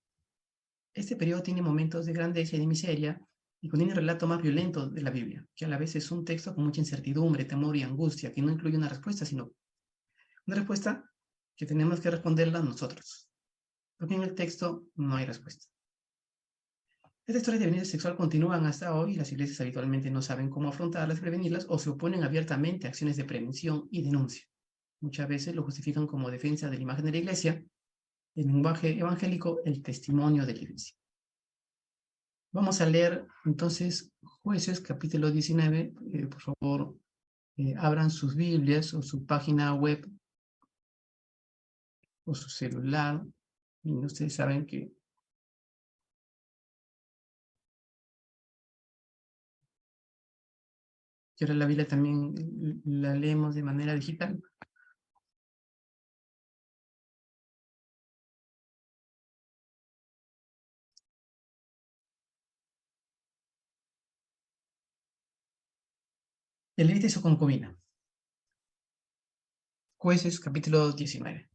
Este periodo tiene momentos de grandeza y de miseria y contiene el relato más violento de la Biblia, que a la vez es un texto con mucha incertidumbre, temor y angustia, que no incluye una respuesta, sino una respuesta que tenemos que responderla nosotros, porque en el texto no hay respuesta. Estas historias de violencia sexual continúan hasta hoy y las iglesias habitualmente no saben cómo afrontarlas y prevenirlas o se oponen abiertamente a acciones de prevención y denuncia. Muchas veces lo justifican como defensa de la imagen de la iglesia, el lenguaje evangélico, el testimonio de la iglesia. Vamos a leer entonces Jueces capítulo 19, por favor abran sus Biblias o su página web o su celular, y ustedes saben que ahora la Biblia también la leemos de manera digital. El levita y su concubina. Jueces, capítulo 19.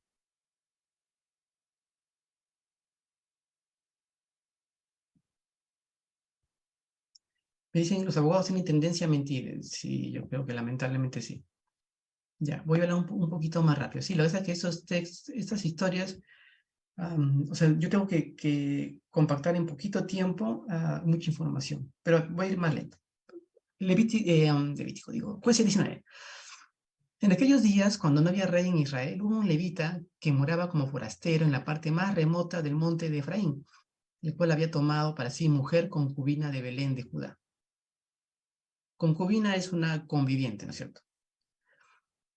Me dicen, los abogados tienen tendencia a mentir. Sí, yo creo que lamentablemente sí. Ya, voy a hablar un poquito más rápido. Sí, lo que pasa es que estas historias, o sea, yo tengo que compactar en poquito tiempo mucha información, pero voy a ir más lento. Levítico, digo, Jueces 19. En aquellos días, cuando no había rey en Israel, hubo un levita que moraba como forastero en la parte más remota del monte de Efraín, el cual había tomado para sí mujer concubina de Belén de Judá. Concubina es una conviviente, ¿no es cierto?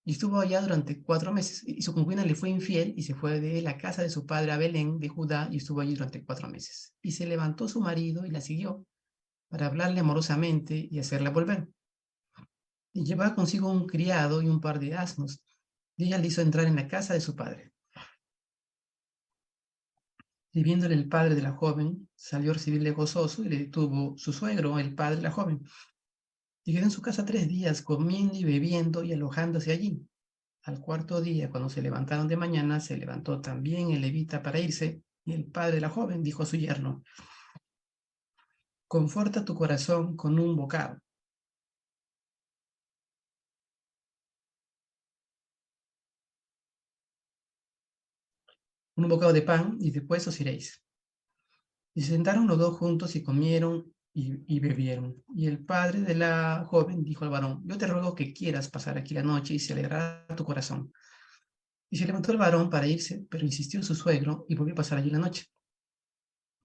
Y estuvo allá durante 4 meses, y su concubina le fue infiel y se fue de la casa de su padre a Belén de Judá y estuvo allí durante 4 meses. Y se levantó su marido y la siguió para hablarle amorosamente y hacerla volver. Y llevaba consigo un criado y un par de asnos, y ella le hizo entrar en la casa de su padre. Y viéndole el padre de la joven, salió a recibirle gozoso y le detuvo su suegro, el padre de la joven. Y quedó en su casa 3 días, comiendo y bebiendo y alojándose allí. Al 4.º día, cuando se levantaron de mañana, se levantó también el levita para irse, y el padre de la joven dijo a su yerno: conforta tu corazón con un bocado. Un bocado de pan, y después os iréis. Y se sentaron los dos juntos y comieron y bebieron. Y el padre de la joven dijo al varón: yo te ruego que quieras pasar aquí la noche y se alegrará tu corazón. Y se levantó el varón para irse, pero insistió su suegro y volvió a pasar allí la noche.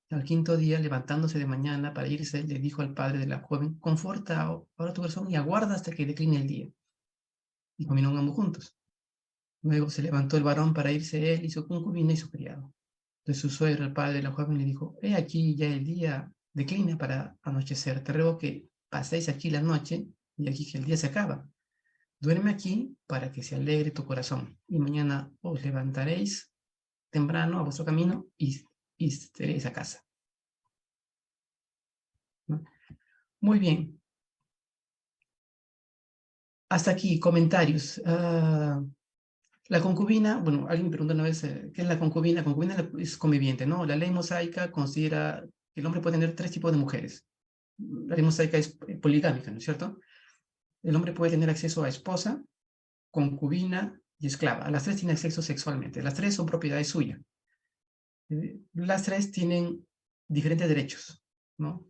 Al 5.º día, levantándose de mañana para irse, le dijo al padre de la joven: conforta ahora tu corazón y aguarda hasta que decline el día. Y comieron ambos juntos. Luego se levantó el varón para irse él y su concubina y su criado. Entonces su suegro, el padre de la joven, le dijo: he aquí ya el día declina para anochecer. Te ruego que paséis aquí la noche, y aquí que el día se acaba. Duerme aquí para que se alegre tu corazón. Y mañana os levantaréis temprano a vuestro camino y seréis a casa. ¿No? Muy bien. Hasta aquí, comentarios. La concubina, bueno, alguien me preguntó una vez, ¿qué es la concubina? Concubina es conviviente, ¿no? La ley mosaica considera que el hombre puede tener 3 tipos de mujeres. La ley mosaica es poligámica, ¿no es cierto? El hombre puede tener acceso a esposa, concubina y esclava. A las 3 tiene acceso sexualmente. Las 3 son propiedades suyas. Las 3 tienen diferentes derechos, ¿no?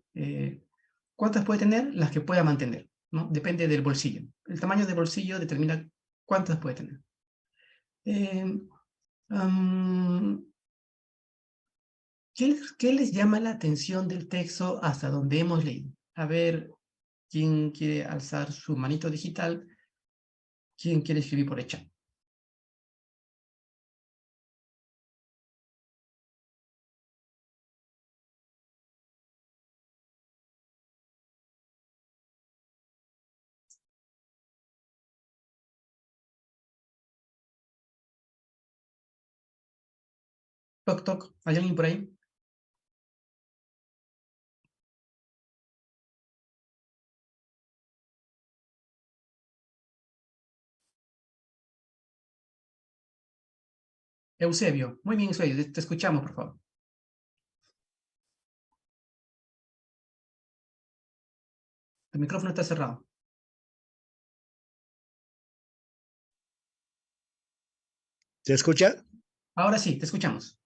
¿Cuántas puede tener? Las que pueda mantener, ¿no? Depende del bolsillo. El tamaño del bolsillo determina cuántas puede tener. ¿Qué les llama la atención del texto hasta donde hemos leído? A ver, ¿quién quiere alzar su manito digital? ¿Quién quiere escribir por el chat? Toc, toc. ¿Hay alguien por ahí? Eusebio. Muy bien, Eusebio. Te escuchamos, por favor. El micrófono está cerrado. ¿Se escucha? Ahora sí, te escuchamos.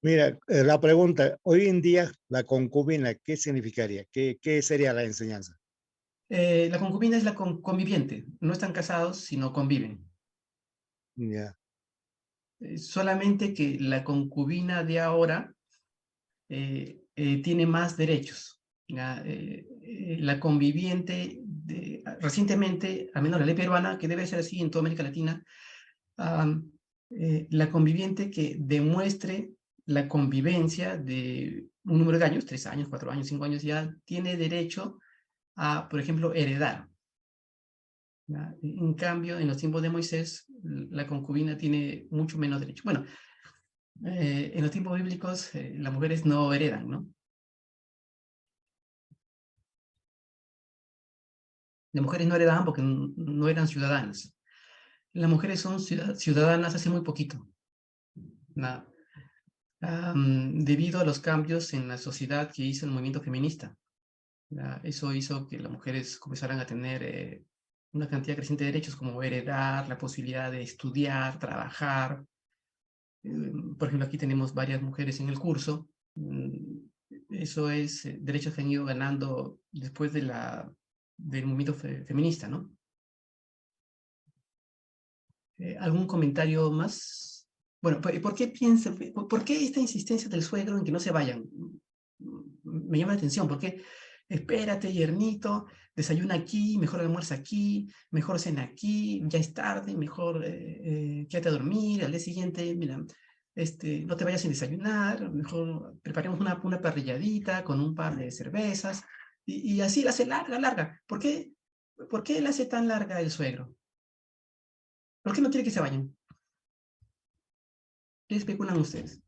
Mira, la pregunta, hoy en día la concubina, ¿qué significaría? ¿Qué sería la enseñanza? La concubina es la conviviente. No están casados, sino conviven. Ya. Solamente que la concubina de ahora tiene más derechos. ¿Ya? La conviviente, recientemente, al menos la ley peruana, que debe ser así en toda América Latina, la conviviente que demuestre la convivencia de un número de años, 3 años, 4 años, 5 años, ya tiene derecho a, por ejemplo, heredar. ¿Ya? En cambio, en los tiempos de Moisés, la concubina tiene mucho menos derecho. Bueno, en los tiempos bíblicos, las mujeres no heredan, ¿no? Las mujeres no heredaban porque no eran ciudadanas. Las mujeres son ciudadanas hace muy poquito. Debido a los cambios en la sociedad que hizo el movimiento feminista. Eso hizo que las mujeres comenzaran a tener una cantidad creciente de derechos, como heredar, la posibilidad de estudiar, trabajar. Por ejemplo, aquí tenemos varias mujeres en el curso. Eso es derechos que han ido ganando después de del movimiento feminista, ¿no? ¿Algún comentario más? Bueno, ¿por qué por qué esta insistencia del suegro en que no se vayan? Me llama la atención, porque espérate, yernito, desayuna aquí, mejor almuerza aquí, mejor cena aquí, ya es tarde, mejor quédate a dormir, al día siguiente, mira, no te vayas sin desayunar, mejor preparemos una parrilladita con un par de cervezas, y así la hace larga, larga. ¿Por qué la hace tan larga el suegro? ¿Por qué no quiere que se vayan? ¿Qué especulan ustedes?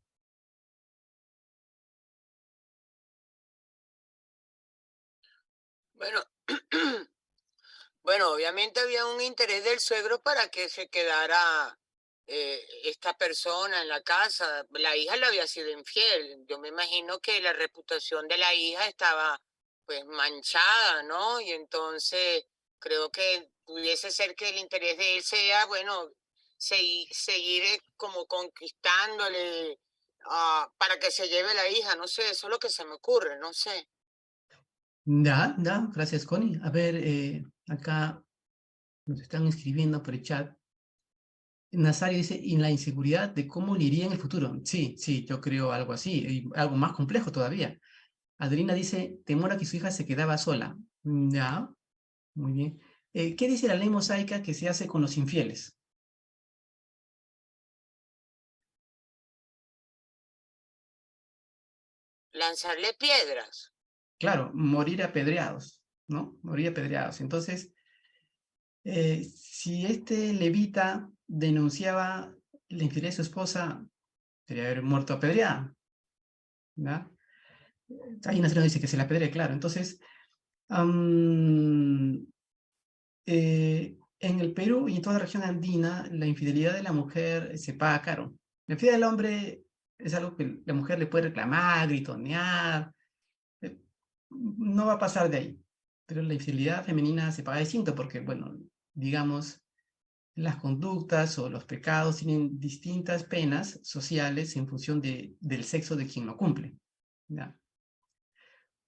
Bueno, Bueno, obviamente había un interés del suegro para que se quedara esta persona en la casa. La hija le había sido infiel. Yo me imagino que la reputación de la hija estaba pues manchada, ¿no? Y entonces creo que pudiese ser que el interés de él sea, bueno, seguir como conquistándole para que se lleve la hija. No sé, eso es lo que se me ocurre, no sé. Ya, ya, gracias, Connie. A ver, acá nos están escribiendo por el chat. Nazario dice, y la inseguridad de cómo le iría en el futuro. Sí, sí, yo creo algo así, y algo más complejo todavía. Adelina dice, temor a que su hija se quedaba sola. Ya, muy bien. ¿Qué dice la ley mosaica que se hace con los infieles? Lanzarle piedras. Claro, morir apedreados, ¿no? Morir apedreados. Entonces, si este levita denunciaba la infidelidad de su esposa, debería haber muerto apedreada, ¿ya? Ahí Nazario dice que se la apedrea, claro. Entonces, en el Perú y en toda la región andina, la infidelidad de la mujer se paga caro. La infidelidad del hombre es algo que la mujer le puede reclamar, gritonear, no va a pasar de ahí. Pero la infidelidad femenina se paga distinto porque, bueno, digamos, las conductas o los pecados tienen distintas penas sociales en función del sexo de quien lo cumple, ¿ya?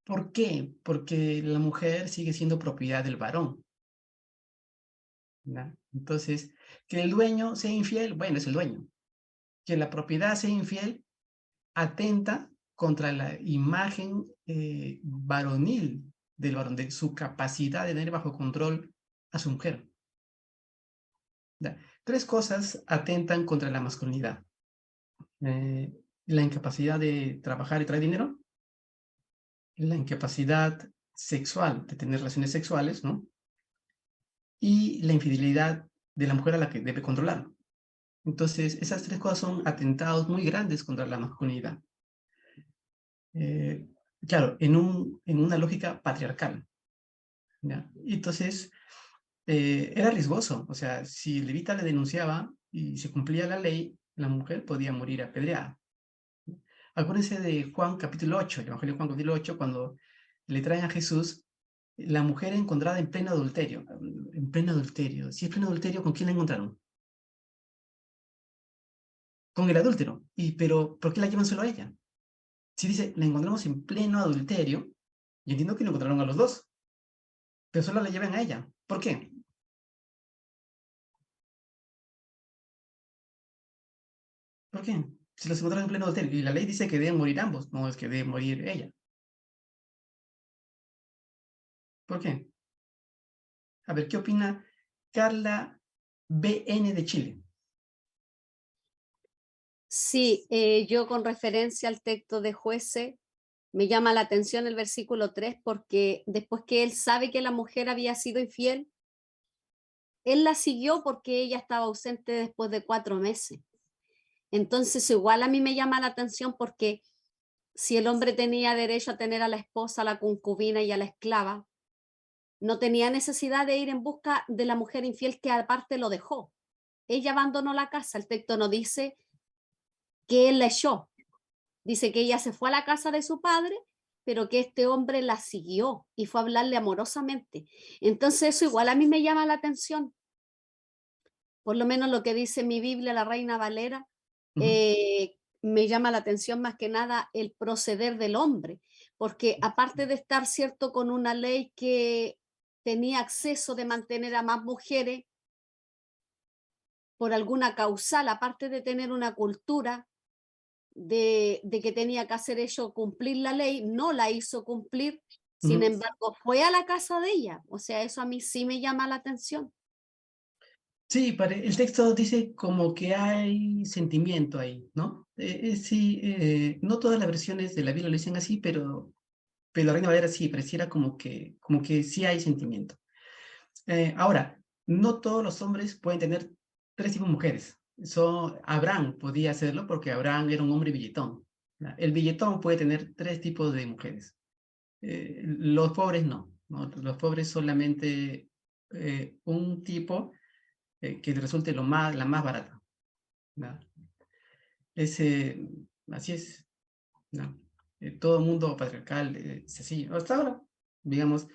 ¿Por qué? Porque la mujer sigue siendo propiedad del varón, ¿ya? Entonces, que el dueño sea infiel, bueno, es el dueño. Que la propiedad sea infiel, atenta contra la imagen varonil del varón, de su capacidad de tener bajo control a su mujer. ¿Ya? Tres cosas atentan contra la masculinidad. La incapacidad de trabajar y traer dinero, la incapacidad sexual de tener relaciones sexuales, ¿no? Y la infidelidad de la mujer a la que debe controlar. Entonces, esas tres cosas son atentados muy grandes contra la masculinidad. Claro, en una lógica patriarcal, ¿ya? Y entonces, era riesgoso. O sea, si el levita le denunciaba y se cumplía la ley, la mujer podía morir apedreada. Acuérdense de Juan capítulo 8, el Evangelio de Juan capítulo 8, cuando le traen a Jesús, la mujer encontrada en pleno adulterio. En pleno adulterio. Si es pleno adulterio, ¿con quién la encontraron? Con el adúltero. Pero ¿por qué la llevan solo a ella? Si dice, la encontramos en pleno adulterio, y entiendo que lo encontraron a los dos, pero solo la llevan a ella. ¿Por qué? ¿Por qué? Si los encontraron en pleno adulterio, y la ley dice que deben morir ambos, no es que debe morir ella. ¿Por qué? A ver, ¿qué opina Carla BN de Chile? Sí, yo con referencia al texto de Jueces, me llama la atención el versículo 3 porque después que él sabe que la mujer había sido infiel, él la siguió porque ella estaba ausente después de 4 meses. Entonces igual a mí me llama la atención porque si el hombre tenía derecho a tener a la esposa, a la concubina y a la esclava, no tenía necesidad de ir en busca de la mujer infiel que aparte lo dejó. Ella abandonó la casa, el texto no dice que él la echó. Dice que ella se fue a la casa de su padre, pero que este hombre la siguió y fue a hablarle amorosamente. Entonces eso igual a mí me llama la atención. Por lo menos lo que dice mi Biblia, la Reina Valera, me llama la atención más que nada el proceder del hombre, porque aparte de estar cierto con una ley que tenía acceso de mantener a más mujeres por alguna causal, aparte de tener una cultura de que tenía que hacer ello, cumplir la ley, no la hizo cumplir, sin embargo fue a la casa de ella. O sea, eso a mí sí me llama la atención. Sí, el texto dice como que hay sentimiento ahí, ¿no? Sí, no todas las versiones de la Biblia lo dicen así, pero la Reina Valera sí, pareciera como que sí hay sentimiento. Ahora, no todos los hombres pueden tener 3 tipos de mujeres. Abraham podía hacerlo porque Abraham era un hombre billetón. El billetón puede tener 3 tipos de mujeres. Los pobres no, ¿no? Los pobres solamente un tipo que le resulte la más barata, ¿no? Así es, ¿no? Todo el mundo patriarcal es así. Hasta ahora, digamos,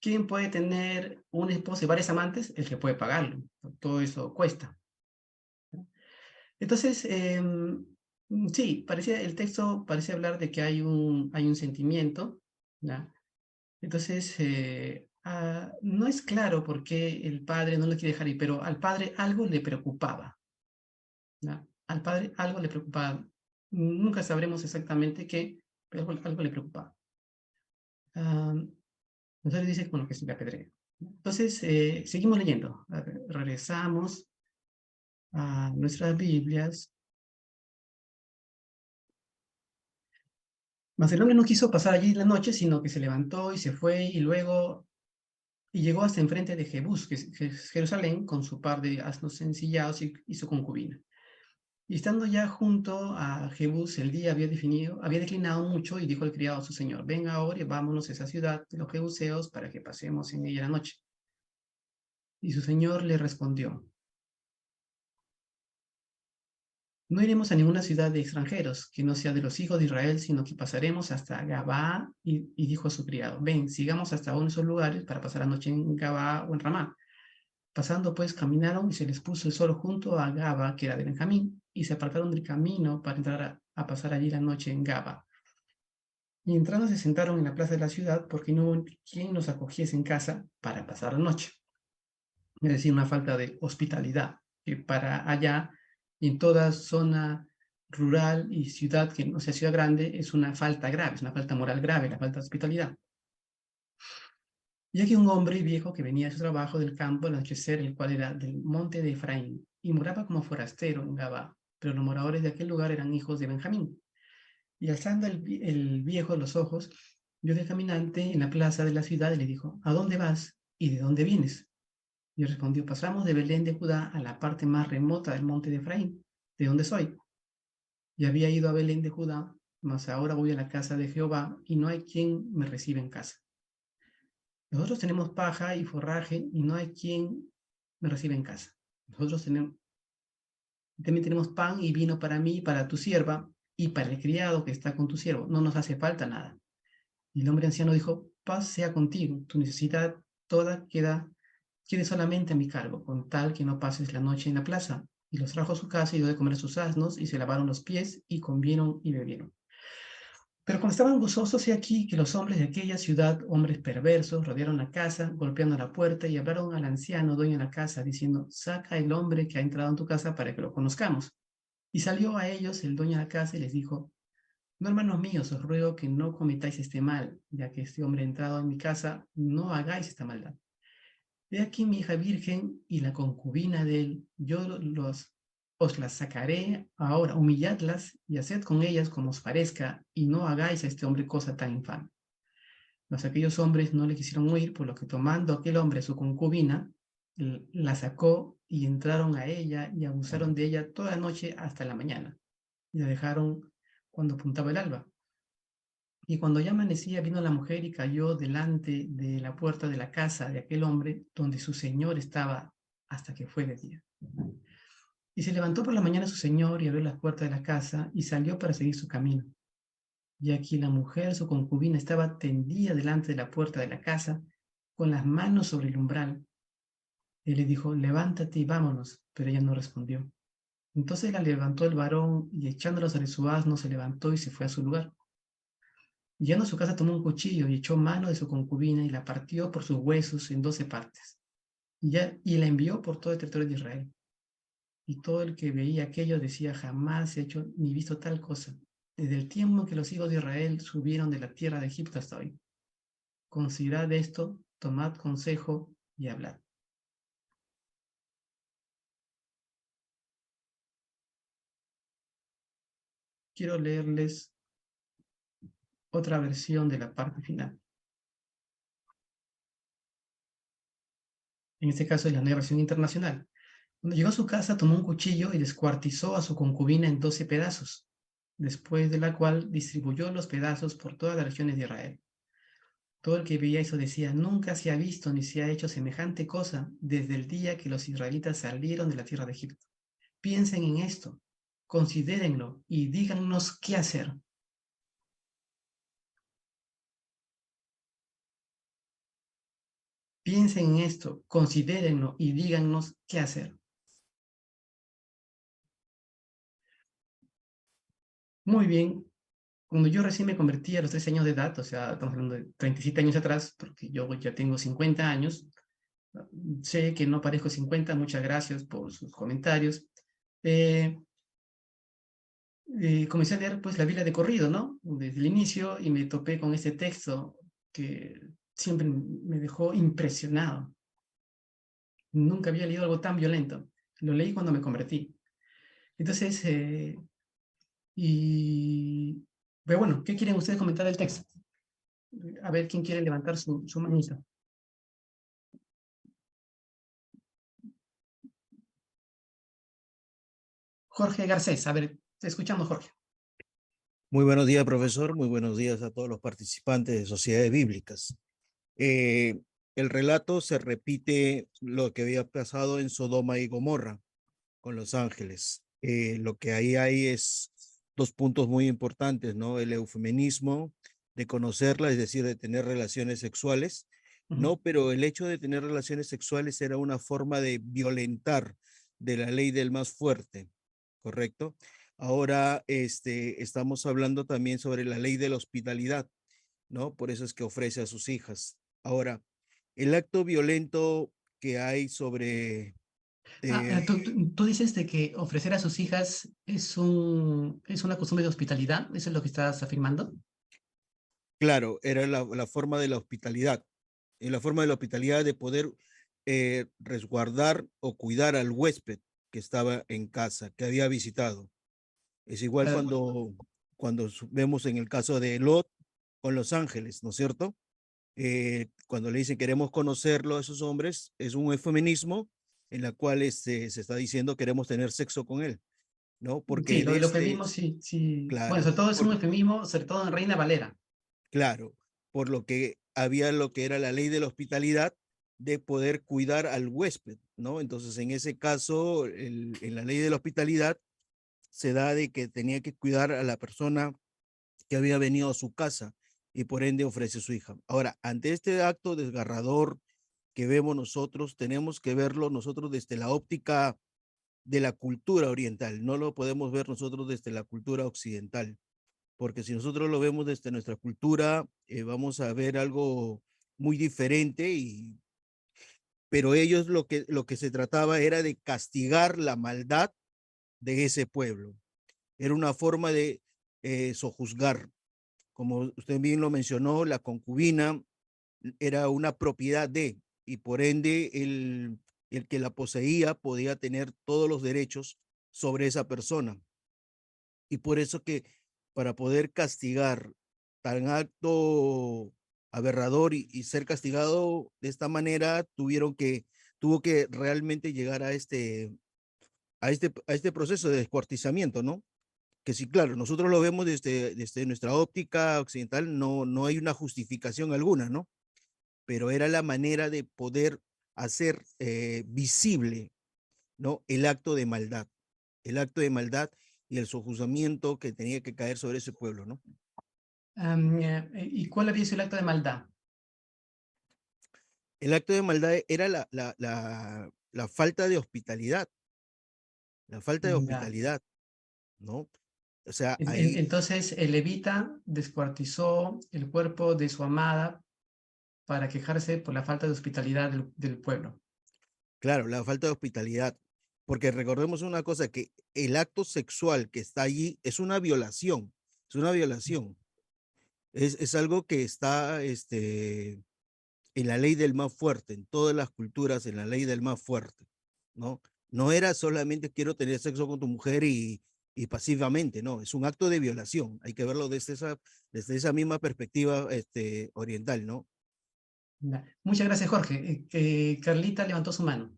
¿quién puede tener un esposo y varios amantes? El que puede pagarlo. Todo eso cuesta. Entonces, sí, el texto parece hablar de que hay un sentimiento, ¿no? Entonces, no es claro por qué el padre no lo quiere dejar ir, pero al padre algo le preocupaba, ¿no? Al padre algo le preocupaba. Nunca sabremos exactamente qué, pero algo le preocupaba. Entonces dice, bueno, que se le apedrea. Entonces, seguimos leyendo. A ver, regresamos a nuestras Biblias. Mas el hombre no quiso pasar allí la noche, sino que se levantó y se fue, y llegó hasta enfrente de Jebús, que es Jerusalén, con su par de asnos ensillados y su concubina. Y estando ya junto a Jebús, el día había declinado mucho, y dijo el criado a su señor: venga ahora y vámonos a esa ciudad de los jebuseos para que pasemos en ella la noche. Y su señor le respondió: no iremos a ninguna ciudad de extranjeros, que no sea de los hijos de Israel, sino que pasaremos hasta Gabaa. Y dijo a su criado: ven, sigamos hasta uno de esos lugares para pasar la noche en Gabaa o en Ramá. Pasando pues, caminaron, y se les puso el sol junto a Gabaa, que era de Benjamín, y se apartaron del camino para entrar a pasar allí la noche en Gabaa. Y entrando se sentaron en la plaza de la ciudad, porque no hubo quien los acogiese en casa para pasar la noche. Es decir, una falta de hospitalidad, que para allá, y en toda zona rural y ciudad que no sea ciudad grande, es una falta grave, es una falta moral grave, la falta de hospitalidad. Y aquí un hombre viejo que venía de su trabajo del campo al anochecer, el cual era del monte de Efraín, y moraba como forastero en Gabaa, pero los moradores de aquel lugar eran hijos de Benjamín. Y alzando el viejo los ojos, vio del caminante en la plaza de la ciudad y le dijo: ¿a dónde vas y de dónde vienes? Y respondió: pasamos de Belén de Judá a la parte más remota del monte de Efraín, de donde soy. Y había ido a Belén de Judá, mas ahora voy a la casa de Jehová, y no hay quien me reciba en casa. Nosotros tenemos paja y forraje, y no hay quien me reciba en casa. Nosotros también tenemos pan y vino para mí, para tu sierva, y para el criado que está con tu siervo. No nos hace falta nada. Y el hombre anciano dijo: paz sea contigo, tu necesidad toda quede solamente a mi cargo, con tal que no pases la noche en la plaza. Y los trajo a su casa y dio de comer a sus asnos, y se lavaron los pies, y comieron y bebieron. Pero cuando estaban gozosos, he aquí que los hombres de aquella ciudad, hombres perversos, rodearon la casa, golpeando la puerta, y hablaron al anciano dueño de la casa, diciendo: saca el hombre que ha entrado en tu casa para que lo conozcamos. Y salió a ellos el dueño de la casa y les dijo: no, hermanos míos, os ruego que no cometáis este mal, ya que este hombre ha entrado en mi casa, no hagáis esta maldad. He aquí mi hija virgen y la concubina de él, yo os las sacaré ahora, humilladlas y haced con ellas como os parezca, y no hagáis a este hombre cosa tan infame. Mas aquellos hombres no le quisieron oír, por lo que tomando aquel hombre su concubina, la sacó, y entraron a ella y abusaron de ella toda la noche hasta la mañana, y la dejaron cuando apuntaba el alba. Y cuando ya amanecía, vino la mujer y cayó delante de la puerta de la casa de aquel hombre, donde su señor estaba, hasta que fue de día. Y se levantó por la mañana su señor y abrió las puertas de la casa y salió para seguir su camino. Y aquí la mujer, su concubina, estaba tendida delante de la puerta de la casa, con las manos sobre el umbral. Él le dijo: levántate y vámonos. Pero ella no respondió. Entonces la levantó el varón, y echándola sobre su asno, se levantó y se fue a su lugar. Y llegando a su casa, tomó un cuchillo y echó mano de su concubina y la partió por sus huesos en 12 partes. Y la envió por todo el territorio de Israel. Y todo el que veía aquello decía: jamás se ha hecho ni visto tal cosa, desde el tiempo en que los hijos de Israel subieron de la tierra de Egipto hasta hoy. Considerad esto, tomad consejo y hablad. Quiero leerles otra versión de la parte final. En este caso es la nueva versión internacional. Cuando llegó a su casa, tomó un cuchillo y descuartizó a su concubina en 12 pedazos, después de la cual distribuyó los pedazos por todas las regiones de Israel. Todo el que veía eso decía, nunca se ha visto ni se ha hecho semejante cosa desde el día que los israelitas salieron de la tierra de Egipto. Piensen en esto, considérenlo y díganos qué hacer. Piensen en esto, considérenlo y díganos qué hacer. Muy bien. Cuando yo recién me convertí a los 13 años de edad, o sea, estamos hablando de 37 años atrás, porque yo ya tengo 50 años, sé que no parezco 50, muchas gracias por sus comentarios. Comencé a leer pues la Biblia de corrido, ¿no? Desde el inicio, y me topé con este texto que siempre me dejó impresionado. Nunca había leído algo tan violento. Lo leí cuando me convertí. Entonces, pero bueno, ¿qué quieren ustedes comentar del texto? A ver quién quiere levantar su manita. Jorge Garcés, a ver, te escuchamos, Jorge. Muy buenos días, profesor. Muy buenos días a todos los participantes de Sociedades Bíblicas. El relato se repite lo que había pasado en Sodoma y Gomorra con los ángeles. Lo que ahí hay es dos puntos muy importantes, ¿no? El eufemismo de conocerla, es decir, de tener relaciones sexuales, ¿no? Pero el hecho de tener relaciones sexuales era una forma de violentar de la ley del más fuerte, ¿correcto? Ahora estamos hablando también sobre la ley de la hospitalidad, ¿no? Por eso es que ofrece a sus hijas. Ahora, el acto violento que hay sobre... Tú dices de que ofrecer a sus hijas es una costumbre de hospitalidad, ¿eso es lo que estás afirmando? Claro, era la forma de la hospitalidad, y la forma de la hospitalidad de poder resguardar o cuidar al huésped que estaba en casa, que había visitado. Es igual cuando vemos en el caso de Lot con los ángeles, ¿no es cierto? Cuando le dicen queremos conocerlo a esos hombres, es un eufemismo en la cual se está diciendo queremos tener sexo con él, ¿no? Porque Sí, lo del eufemismo, sí. Bueno, claro, sobre todo es un eufemismo, sobre todo en Reina Valera. claro, por lo que había lo que era la ley de la hospitalidad de poder cuidar al huésped, ¿no? Entonces, en ese caso, en la ley de la hospitalidad se da de que tenía que cuidar a la persona que había venido a su casa y por ende ofrece a su hija. Ahora, ante este acto desgarrador que vemos nosotros, tenemos que verlo nosotros desde la óptica de la cultura oriental, no lo podemos ver nosotros desde la cultura occidental, porque si nosotros lo vemos desde nuestra cultura, vamos a ver algo muy diferente, pero ellos lo que se trataba era de castigar la maldad de ese pueblo. Era una forma de sojuzgar. Como usted bien lo mencionó, la concubina era una propiedad de, y por ende el que la poseía podía tener todos los derechos sobre esa persona. Y por eso que para poder castigar tan acto aberrador y ser castigado de esta manera, tuvo que realmente llegar a este proceso de descuartizamiento, ¿no? Que sí, claro, nosotros lo vemos desde nuestra óptica occidental, no hay una justificación alguna, ¿no? Pero era la manera de poder hacer visible, ¿no? El acto de maldad y el sojuzgamiento que tenía que caer sobre ese pueblo, ¿no? ¿Y cuál había sido el acto de maldad? El acto de maldad era la falta de hospitalidad, Ya. ¿no? O sea, ahí, Entonces, el levita descuartizó el cuerpo de su amada para quejarse por la falta de hospitalidad del pueblo. claro, la falta de hospitalidad, porque recordemos una cosa, que el acto sexual que está allí es una violación, es una violación. Es algo que está en la ley del más fuerte, en todas las culturas, en la ley del más fuerte, ¿no? No era solamente quiero tener sexo con tu mujer y pasivamente, no, es un acto de violación. Hay que verlo desde esa misma perspectiva oriental, ¿no? Ya. Muchas gracias, Jorge. Carlita levantó su mano.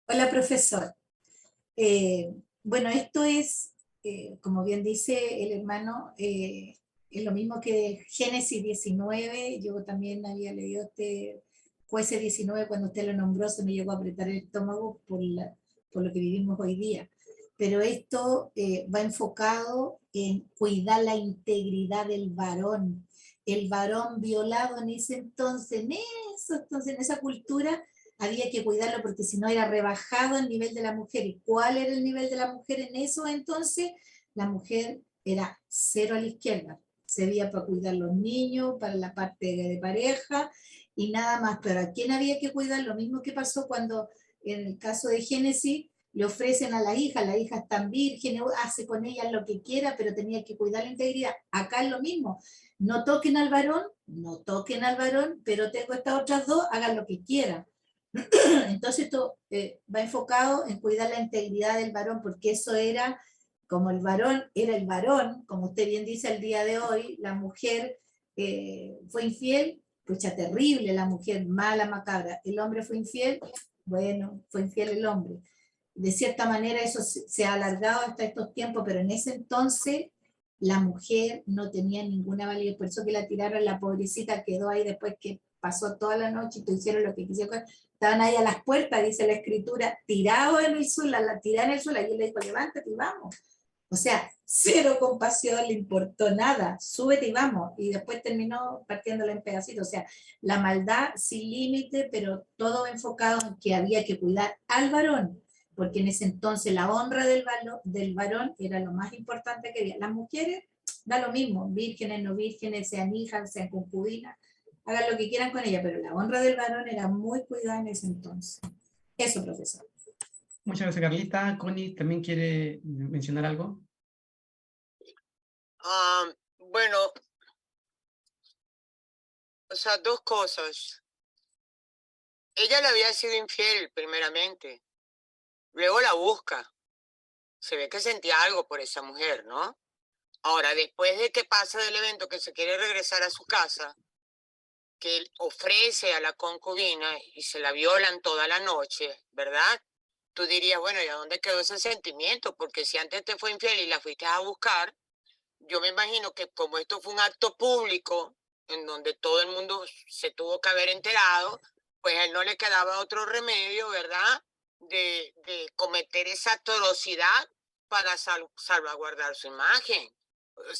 Hola, profesor. Bueno, esto es como bien dice el hermano, es lo mismo que Génesis 19, yo también había leído Jueces 19, cuando usted lo nombró se me llegó a apretar el estómago por lo que vivimos hoy día. Pero esto va enfocado en cuidar la integridad del varón. El varón violado en ese entonces, en esa cultura, había que cuidarlo porque si no era rebajado el nivel de la mujer. ¿Y cuál era el nivel de la mujer en eso entonces? La mujer era cero a la izquierda. Servía para cuidar los niños, para la parte de pareja y nada más. Pero ¿a quién había que cuidar? Lo mismo que pasó cuando en el caso de Génesis le ofrecen a las hijas están vírgenes, hace con ellas lo que quiera, pero tenía que cuidar la integridad. Acá es lo mismo. No toquen al varón, pero tengo estas otras dos, hagan lo que quieran. Entonces esto va enfocado en cuidar la integridad del varón, porque eso era, como el varón era el varón, como usted bien dice el día de hoy, la mujer fue infiel, pucha, terrible la mujer, mala, macabra. El hombre fue infiel, bueno, fue infiel el hombre. De cierta manera eso se ha alargado hasta estos tiempos, pero en ese entonces la mujer no tenía ninguna validez, por eso que la tiraron, la pobrecita quedó ahí después que pasó toda la noche y hicieron lo que quisieron, estaban ahí a las puertas, dice la escritura, tirado en el suelo, la tirada en el suelo, y él le dijo, levántate y vamos. O sea, cero compasión, le importó nada, súbete y vamos, y después terminó partiéndola en pedacitos. O sea, la maldad sin límite, pero todo enfocado en que había que cuidar al varón, porque en ese entonces la honra del varón era lo más importante que había. Las mujeres, da lo mismo, vírgenes, no vírgenes, sean hijas, sean concubinas, hagan lo que quieran con ella, pero la honra del varón era muy cuidada en ese entonces. Eso, profesor. Muchas gracias, Carlita. Connie, ¿también quiere mencionar algo? Bueno, o sea, dos cosas. Ella le había sido infiel, primeramente. Luego la busca. Se ve que sentía algo por esa mujer, ¿no? Ahora, después de que pasa del evento, que se quiere regresar a su casa, que él ofrece a la concubina y se la violan toda la noche, ¿verdad? Tú dirías, bueno, ¿y a dónde quedó ese sentimiento? Porque si antes te fue infiel y la fuiste a buscar, yo me imagino que como esto fue un acto público, en donde todo el mundo se tuvo que haber enterado, pues a él no le quedaba otro remedio, ¿verdad?, de cometer esa atrocidad para salvaguardar su imagen.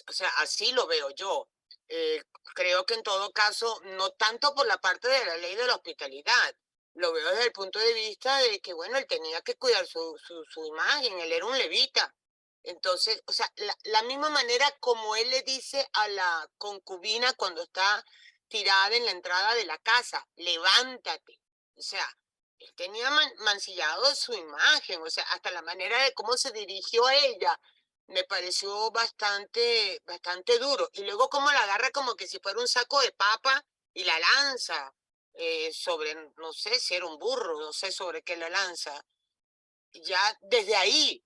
O sea, así lo veo yo. Creo que en todo caso, no tanto por la parte de la ley de la hospitalidad, lo veo desde el punto de vista de que, bueno, él tenía que cuidar su imagen, él era un levita. Entonces, o sea, la misma manera como él le dice a la concubina cuando está tirada en la entrada de la casa, levántate. O sea, él tenía mancillado su imagen, o sea, hasta la manera de cómo se dirigió a ella me pareció bastante duro. Y luego cómo la agarra como que si fuera un saco de papa y la lanza sobre, no sé si era un burro, no sé sobre qué la lanza. Ya desde ahí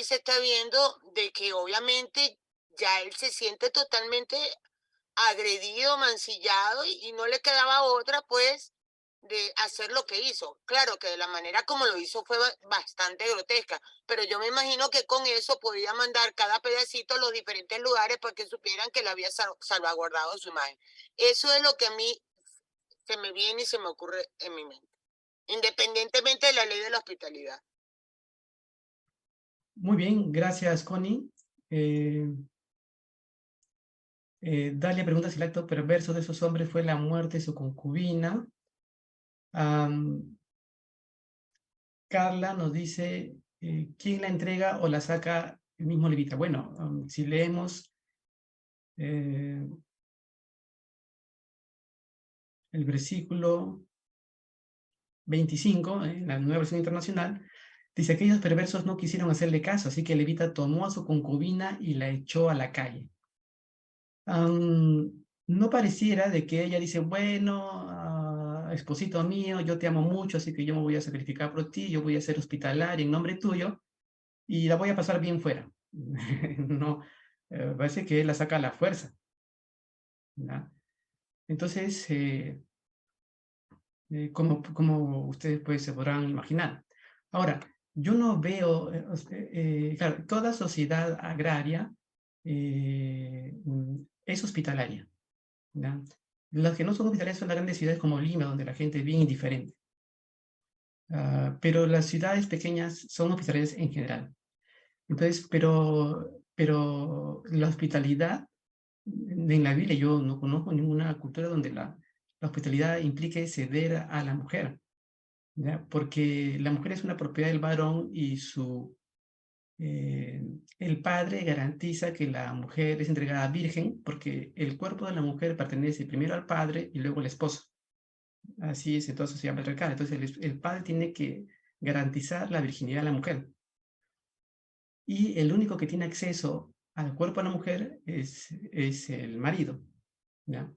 se está viendo de que obviamente ya él se siente totalmente agredido, mancillado y no le quedaba otra pues de hacer lo que hizo. Claro que de la manera como lo hizo fue bastante grotesca, pero yo me imagino que con eso podía mandar cada pedacito a los diferentes lugares para que supieran que le había salvaguardado su imagen. Eso es lo que a mí se me viene y se me ocurre en mi mente, independientemente de la ley de la hospitalidad. Muy bien, gracias, Connie. Dalia pregunta si el acto perverso de esos hombres fue la muerte de su concubina. Carla nos dice, ¿quién la entrega o la saca el mismo levita? Bueno, si leemos el versículo 25, en la Nueva Versión Internacional, dice, aquellos perversos no quisieron hacerle caso, así que el levita tomó a su concubina y la echó a la calle. No pareciera de que ella dice, bueno, esposito mío, yo te amo mucho, así que yo me voy a sacrificar por ti, yo voy a ser hospitalaria en nombre tuyo, y la voy a pasar bien fuera. No, parece que él la saca a la fuerza, ¿no? Entonces, como ustedes pues se podrán imaginar. Ahora, yo no veo, claro, toda sociedad agraria es hospitalaria, ¿ya? Las que no son hospitalarias son las grandes ciudades como Lima, donde la gente es bien indiferente. Pero las ciudades pequeñas son hospitalarias en general. Entonces, pero la hospitalidad, en la Biblia yo no conozco ninguna cultura donde la hospitalidad implique ceder a la mujer, ¿ya? Porque la mujer es una propiedad del varón y el padre garantiza que la mujer es entregada virgen, porque el cuerpo de la mujer pertenece primero al padre y luego al esposo. Así es en toda sociedad patriarcal. Entonces el padre tiene que garantizar la virginidad de la mujer. Y el único que tiene acceso al cuerpo de la mujer es el marido, ¿ya?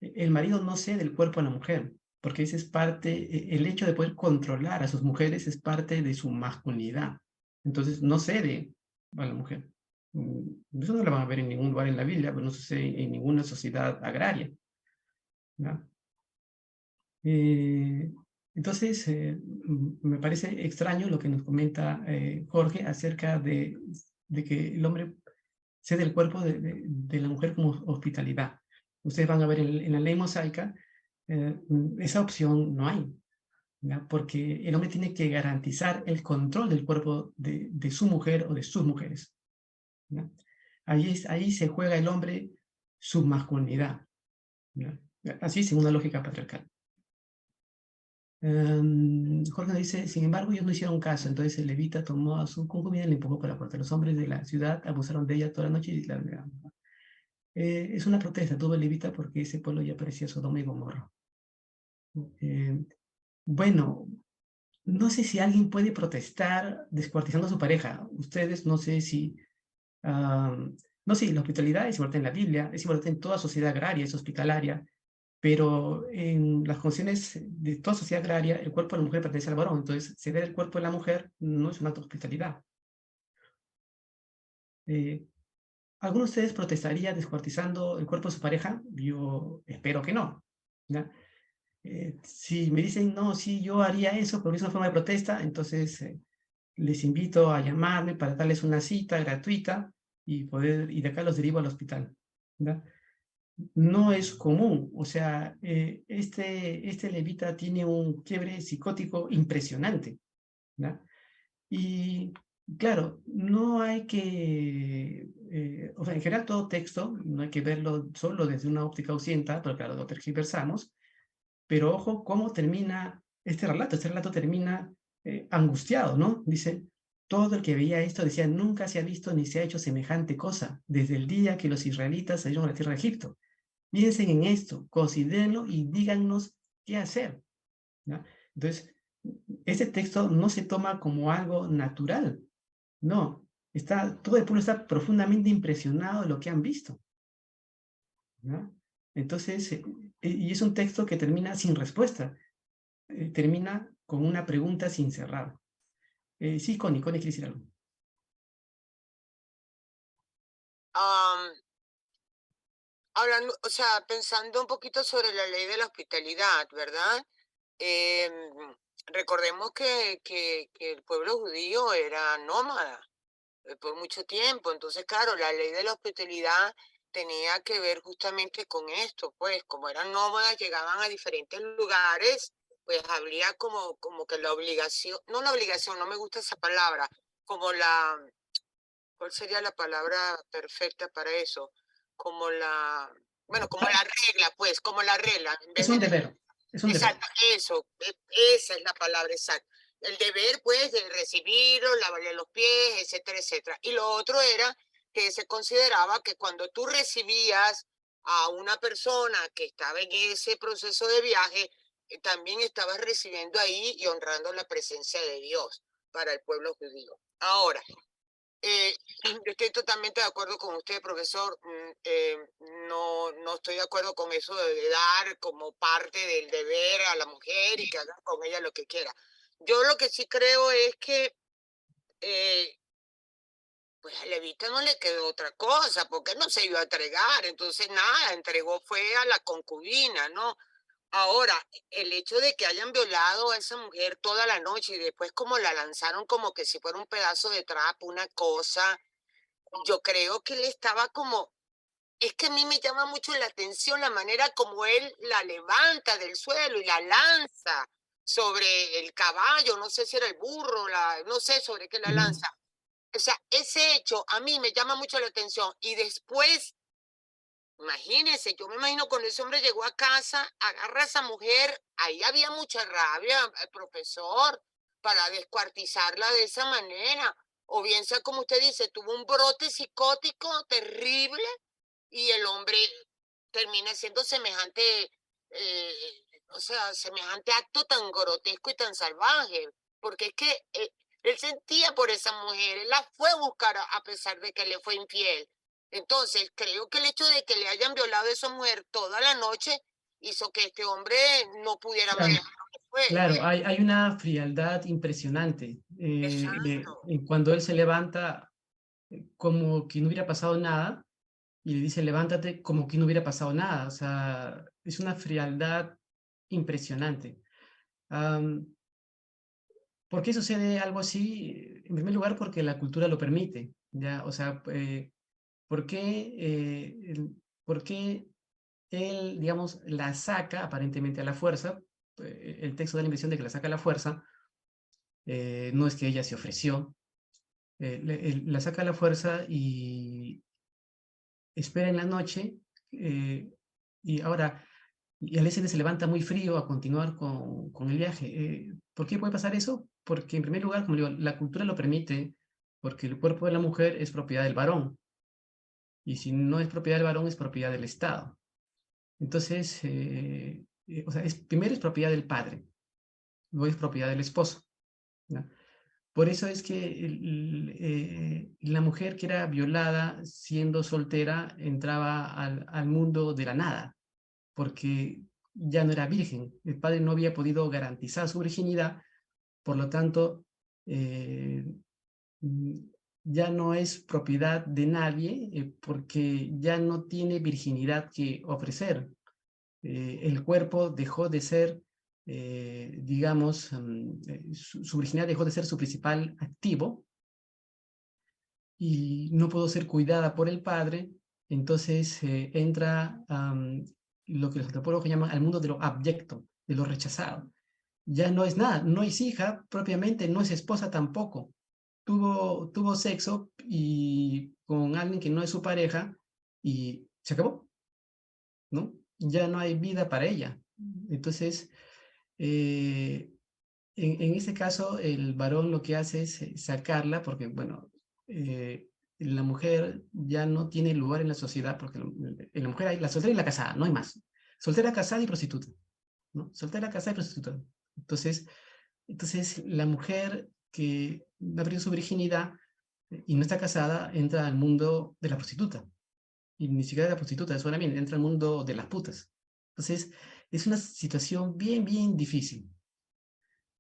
El marido no cede el cuerpo a la mujer, porque ese es parte, el hecho de poder controlar a sus mujeres es parte de su masculinidad. Entonces no cede a la mujer. Eso no lo van a ver en ningún lugar en la Biblia, pero no sucede en ninguna sociedad agraria, ¿ya? Entonces, me parece extraño lo que nos comenta Jorge acerca de que el hombre cede el cuerpo de la mujer como hospitalidad. Ustedes van a ver en la ley mosaica, esa opción no hay, ¿ya? Porque el hombre tiene que garantizar el control del cuerpo de su mujer o de sus mujeres, ¿ya? Ahí se juega el hombre su masculinidad, ¿ya? Así según la lógica patriarcal. Jorge nos dice, sin embargo, ellos no hicieron caso, entonces el levita tomó a su concubina y le empujó por la puerta. Los hombres de la ciudad abusaron de ella toda la noche y la es una protesta, tuvo el levita porque ese pueblo ya parecía Sodoma y Gomorra. Bueno, no sé si alguien puede protestar descuartizando a su pareja. Ustedes, no sé si... no sé, la hospitalidad es importante en la Biblia, es importante en toda sociedad agraria, es hospitalaria, pero en las condiciones de toda sociedad agraria, el cuerpo de la mujer pertenece al varón, entonces ceder el cuerpo de la mujer no es un acto de hospitalidad. ¿Alguno de ustedes protestaría descuartizando el cuerpo de su pareja? Yo espero que no, ¿ya? Si me dicen, no, sí, yo haría eso porque es una forma de protesta, entonces les invito a llamarme para darles una cita gratuita y de acá los derivo al hospital, ¿ya? No es común, o sea, este levita tiene un quiebre psicótico impresionante, ¿ya? Y claro, no hay que, o sea, en general todo texto, no hay que verlo solo desde una óptica occidental, pero claro, lo tergiversamos, pero ojo cómo termina este relato termina angustiado, ¿no? Dice, todo el que veía esto decía, nunca se ha visto ni se ha hecho semejante cosa, desde el día que los israelitas salieron a la tierra de Egipto. Piensen en esto, considérenlo y díganos qué hacer, ¿no? Entonces, este texto no se toma como algo natural, no, todo el pueblo está profundamente impresionado de lo que han visto, ¿no? Entonces, y es un texto que termina sin respuesta, termina con una pregunta sin cerrar. Sí, Connie quiere decir algo. Hablando, o sea, pensando un poquito sobre la ley de la hospitalidad, ¿verdad? Recordemos que el pueblo judío era nómada por mucho tiempo, entonces, claro, la ley de la hospitalidad tenía que ver justamente con esto, pues, como eran nómadas, llegaban a diferentes lugares, pues habría como que la obligación, no la obligación, no me gusta esa palabra, como ¿cuál sería la palabra perfecta para eso? Como como la regla, pues, como la regla. Es un deber, es un deber. Exacto, esa es la palabra exacta. El deber, pues, de recibirlo, lavarle los pies, etcétera, etcétera. Y lo otro era que se consideraba que cuando tú recibías a una persona que estaba en ese proceso de viaje, también estabas recibiendo ahí y honrando la presencia de Dios para el pueblo judío. Ahora, yo estoy totalmente de acuerdo con usted, profesor. No estoy de acuerdo con eso de dar como parte del deber a la mujer y que haga con ella lo que quiera. Yo lo que sí creo es que pues a Levita no le quedó otra cosa, porque no se iba a entregar. Entonces, nada, entregó fue a la concubina, ¿no? Ahora, el hecho de que hayan violado a esa mujer toda la noche y después como la lanzaron como que si fuera un pedazo de trapo, una cosa, yo creo que él estaba como, es que a mí me llama mucho la atención la manera como él la levanta del suelo y la lanza sobre el caballo, no sé si era el burro, no sé sobre qué la Ujú. lanza. O sea, ese hecho a mí me llama mucho la atención. Y después, imagínense, yo me imagino cuando ese hombre llegó a casa, agarra a esa mujer, ahí había mucha rabia, profesor, para descuartizarla de esa manera. O bien sea como usted dice, tuvo un brote psicótico terrible y el hombre termina siendo semejante, o sea, semejante acto tan grotesco y tan salvaje, porque es que él sentía por esa mujer, él la fue a buscar a pesar de que le fue infiel. Entonces, creo que el hecho de que le hayan violado a esa mujer toda la noche hizo que este hombre no pudiera Claro, manejar lo que fue. claro, hay una frialdad impresionante. Exacto. Cuando él se levanta, como que no hubiera pasado nada, y le dice, levántate, como que no hubiera pasado nada. O sea, es una frialdad impresionante. Am, ¿Por qué sucede algo así? En primer lugar, porque la cultura lo permite, ¿ya? O sea, ¿por qué, por qué él, digamos, la saca aparentemente a la fuerza? El texto da la impresión de que la saca a la fuerza, no es que ella se ofreció, la saca a la fuerza y espera en la noche, y ahora, y al ese se levanta muy frío a continuar con el viaje. ¿Por qué puede pasar eso? Porque en primer lugar, como digo, la cultura lo permite, porque el cuerpo de la mujer es propiedad del varón, y si no es propiedad del varón, es propiedad del Estado. Entonces, o sea, primero es propiedad del padre, luego es propiedad del esposo, ¿no? Por eso es que la mujer que era violada siendo soltera entraba al mundo de la nada, porque ya no era virgen. El padre no había podido garantizar su virginidad, por lo tanto, eh, mm, ya no es propiedad de nadie, porque ya no tiene virginidad que ofrecer. El cuerpo dejó de ser, digamos, su virginidad dejó de ser su principal activo y no pudo ser cuidada por el padre, entonces entra lo que los antropólogos llaman al mundo de lo abyecto, de lo rechazado. Ya no es nada, no es hija propiamente, no es esposa tampoco. Tuvo sexo y con alguien que no es su pareja y se acabó, ¿no? Ya no hay vida para ella. Entonces, en este caso, el varón lo que hace es sacarla porque, bueno, la mujer ya no tiene lugar en la sociedad porque en la mujer hay la soltera y la casada, no hay más. Soltera, casada y prostituta, ¿no? Soltera, casada y prostituta. Entonces la mujer que ha perdido su virginidad y no está casada entra al mundo de la prostituta. Y ni siquiera de la prostituta solamente, entra al mundo de las putas. Entonces, es una situación bien, bien difícil.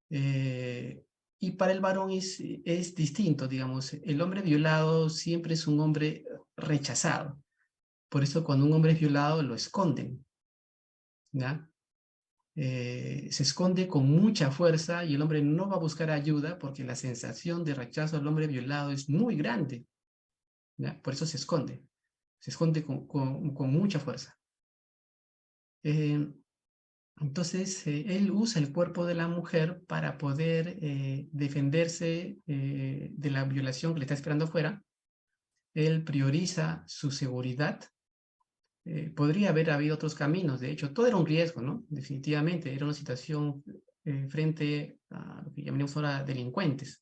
Y para el varón es distinto, digamos. El hombre violado siempre es un hombre rechazado. Por eso cuando un hombre es violado lo esconden, ¿ya? Se esconde con mucha fuerza y el hombre no va a buscar ayuda porque la sensación de rechazo al hombre violado es muy grande, ¿ya? Por eso se esconde con mucha fuerza. Entonces, él usa el cuerpo de la mujer para poder defenderse de la violación que le está esperando afuera. Él prioriza su seguridad. Podría haber habido otros caminos. De hecho, todo era un riesgo, ¿no? Definitivamente, era una situación frente a lo que llamamos ahora delincuentes.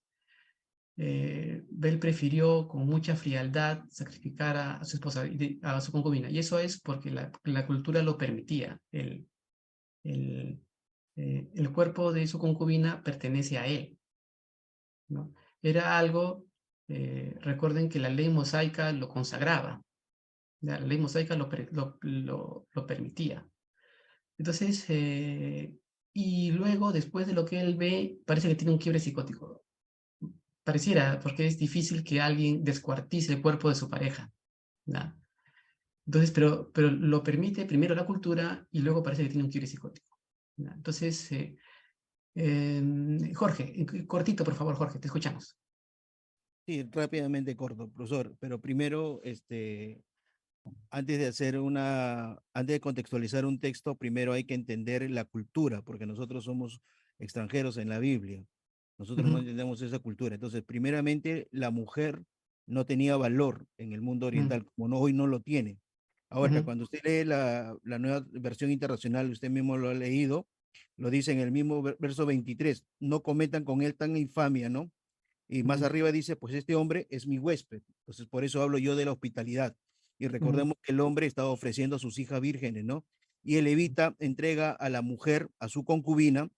Él prefirió con mucha frialdad sacrificar a su esposa, a su concubina. Y eso es porque la cultura lo permitía. El cuerpo de su concubina pertenece a él, ¿no? Era algo, recuerden que la ley mosaica lo consagraba, la ley mosaica lo permitía. Entonces, y luego, después de lo que él ve, parece que tiene un quiebre psicótico. Pareciera, porque es difícil que alguien descuartice el cuerpo de su pareja, ¿no? Entonces, pero lo permite primero la cultura y luego parece que tiene un quiebre psicótico. ¿no? Entonces, Jorge, cortito, por favor, Jorge, te escuchamos. Sí, rápidamente corto, profesor, pero primero, antes de contextualizar un texto, primero hay que entender la cultura, porque nosotros somos extranjeros en la Biblia. Nosotros no entendemos esa cultura. Entonces, primeramente, la mujer no tenía valor en el mundo oriental, como hoy no lo tiene. Ahora, cuando usted lee la nueva versión internacional, usted mismo lo ha leído, lo dice en el mismo verso 23, no cometan con él tan infamia, ¿no? Y más arriba dice, pues este hombre es mi huésped. Entonces, por eso hablo yo de la hospitalidad. Y recordemos que el hombre estaba ofreciendo a sus hijas vírgenes, ¿no? Y el levita entrega a la mujer, a su concubina,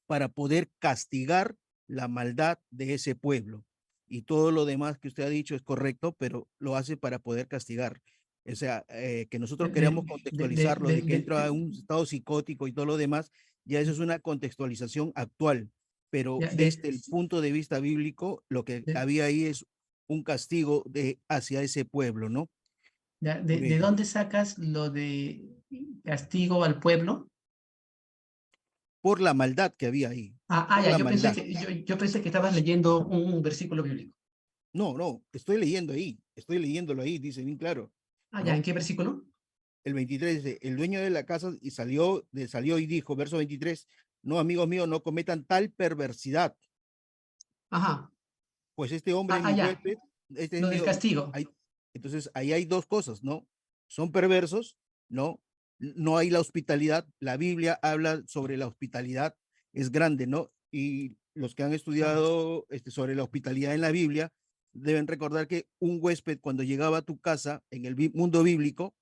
para poder castigar la maldad de ese pueblo. Y todo lo demás que usted ha dicho es correcto, pero lo hace para poder castigar. O sea, que nosotros queramos contextualizarlo de que entra a un estado psicótico y todo lo demás, ya eso es una contextualización actual. Pero desde el punto de vista bíblico, lo que había ahí es un castigo hacia ese pueblo, ¿no? ¿De dónde sacas lo de castigo al pueblo? Por la maldad que había ahí. Ya, yo pensé que estabas leyendo un versículo bíblico. No, estoy leyéndolo ahí, dice bien claro. Ya, ¿en qué versículo? El 23 dice, el dueño de la casa salió y dijo, verso 23, no, amigos míos, no cometan tal perversidad. Ajá. Pues este hombre es mi huésped. Lo del castigo. Entonces, ahí hay dos cosas, ¿no? Son perversos, ¿no? No hay la hospitalidad. La Biblia habla sobre la hospitalidad, es grande, ¿no? Y los que han estudiado sobre la hospitalidad en la Biblia deben recordar que un huésped cuando llegaba a tu casa en el mundo bíblico,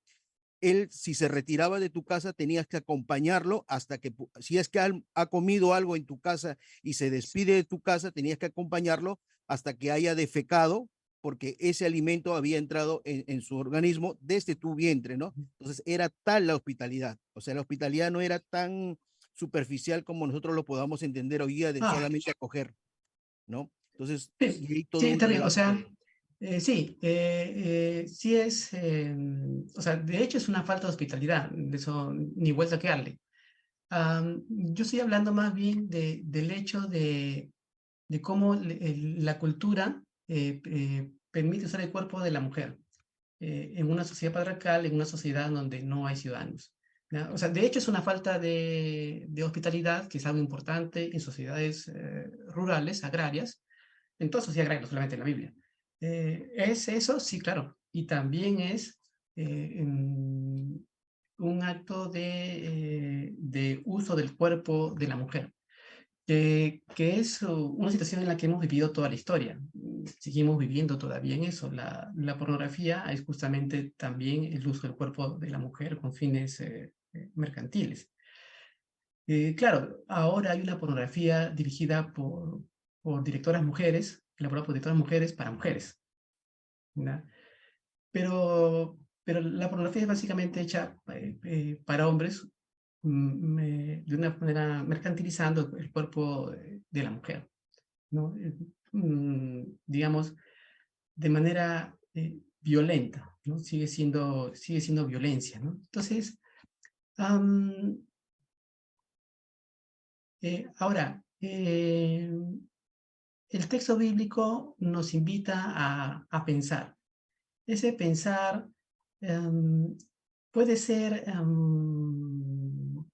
él, si se retiraba de tu casa, tenías que acompañarlo hasta que, si es que ha comido algo en tu casa y se despide de tu casa, tenías que acompañarlo hasta que haya defecado, porque ese alimento había entrado en su organismo desde tu vientre, ¿no? Entonces era tal la hospitalidad. O sea, la hospitalidad no era tan superficial como nosotros lo podamos entender hoy día de solamente acoger, ¿no? Entonces, sí, está bien, o sea, sí es, o sea, de hecho es una falta de hospitalidad, de eso ni vuelta que darle. Yo estoy hablando más bien del hecho de cómo la cultura permite usar el cuerpo de la mujer en una sociedad patriarcal, en una sociedad donde no hay ciudadanos. ¿Ya? O sea, de hecho es una falta de hospitalidad, que es algo importante en sociedades rurales, agrarias, en toda sociedad agraria, no solamente en la Biblia. ¿Es eso? Sí, claro. Y también es un acto de uso del cuerpo de la mujer, que es una situación en la que hemos vivido toda la historia. Seguimos viviendo todavía en eso. La pornografía es justamente también el uso del cuerpo de la mujer con fines mercantiles. Claro, ahora hay una pornografía dirigida por directoras mujeres, elaborada por directoras mujeres para mujeres, ¿no? Pero la pornografía es básicamente hecha para hombres, de una manera mercantilizando el cuerpo de la mujer, ¿no? Digamos, de manera violenta, ¿no? Sigue siendo violencia, ¿no? Entonces, ahora, el texto bíblico nos invita a pensar. Ese pensar puede ser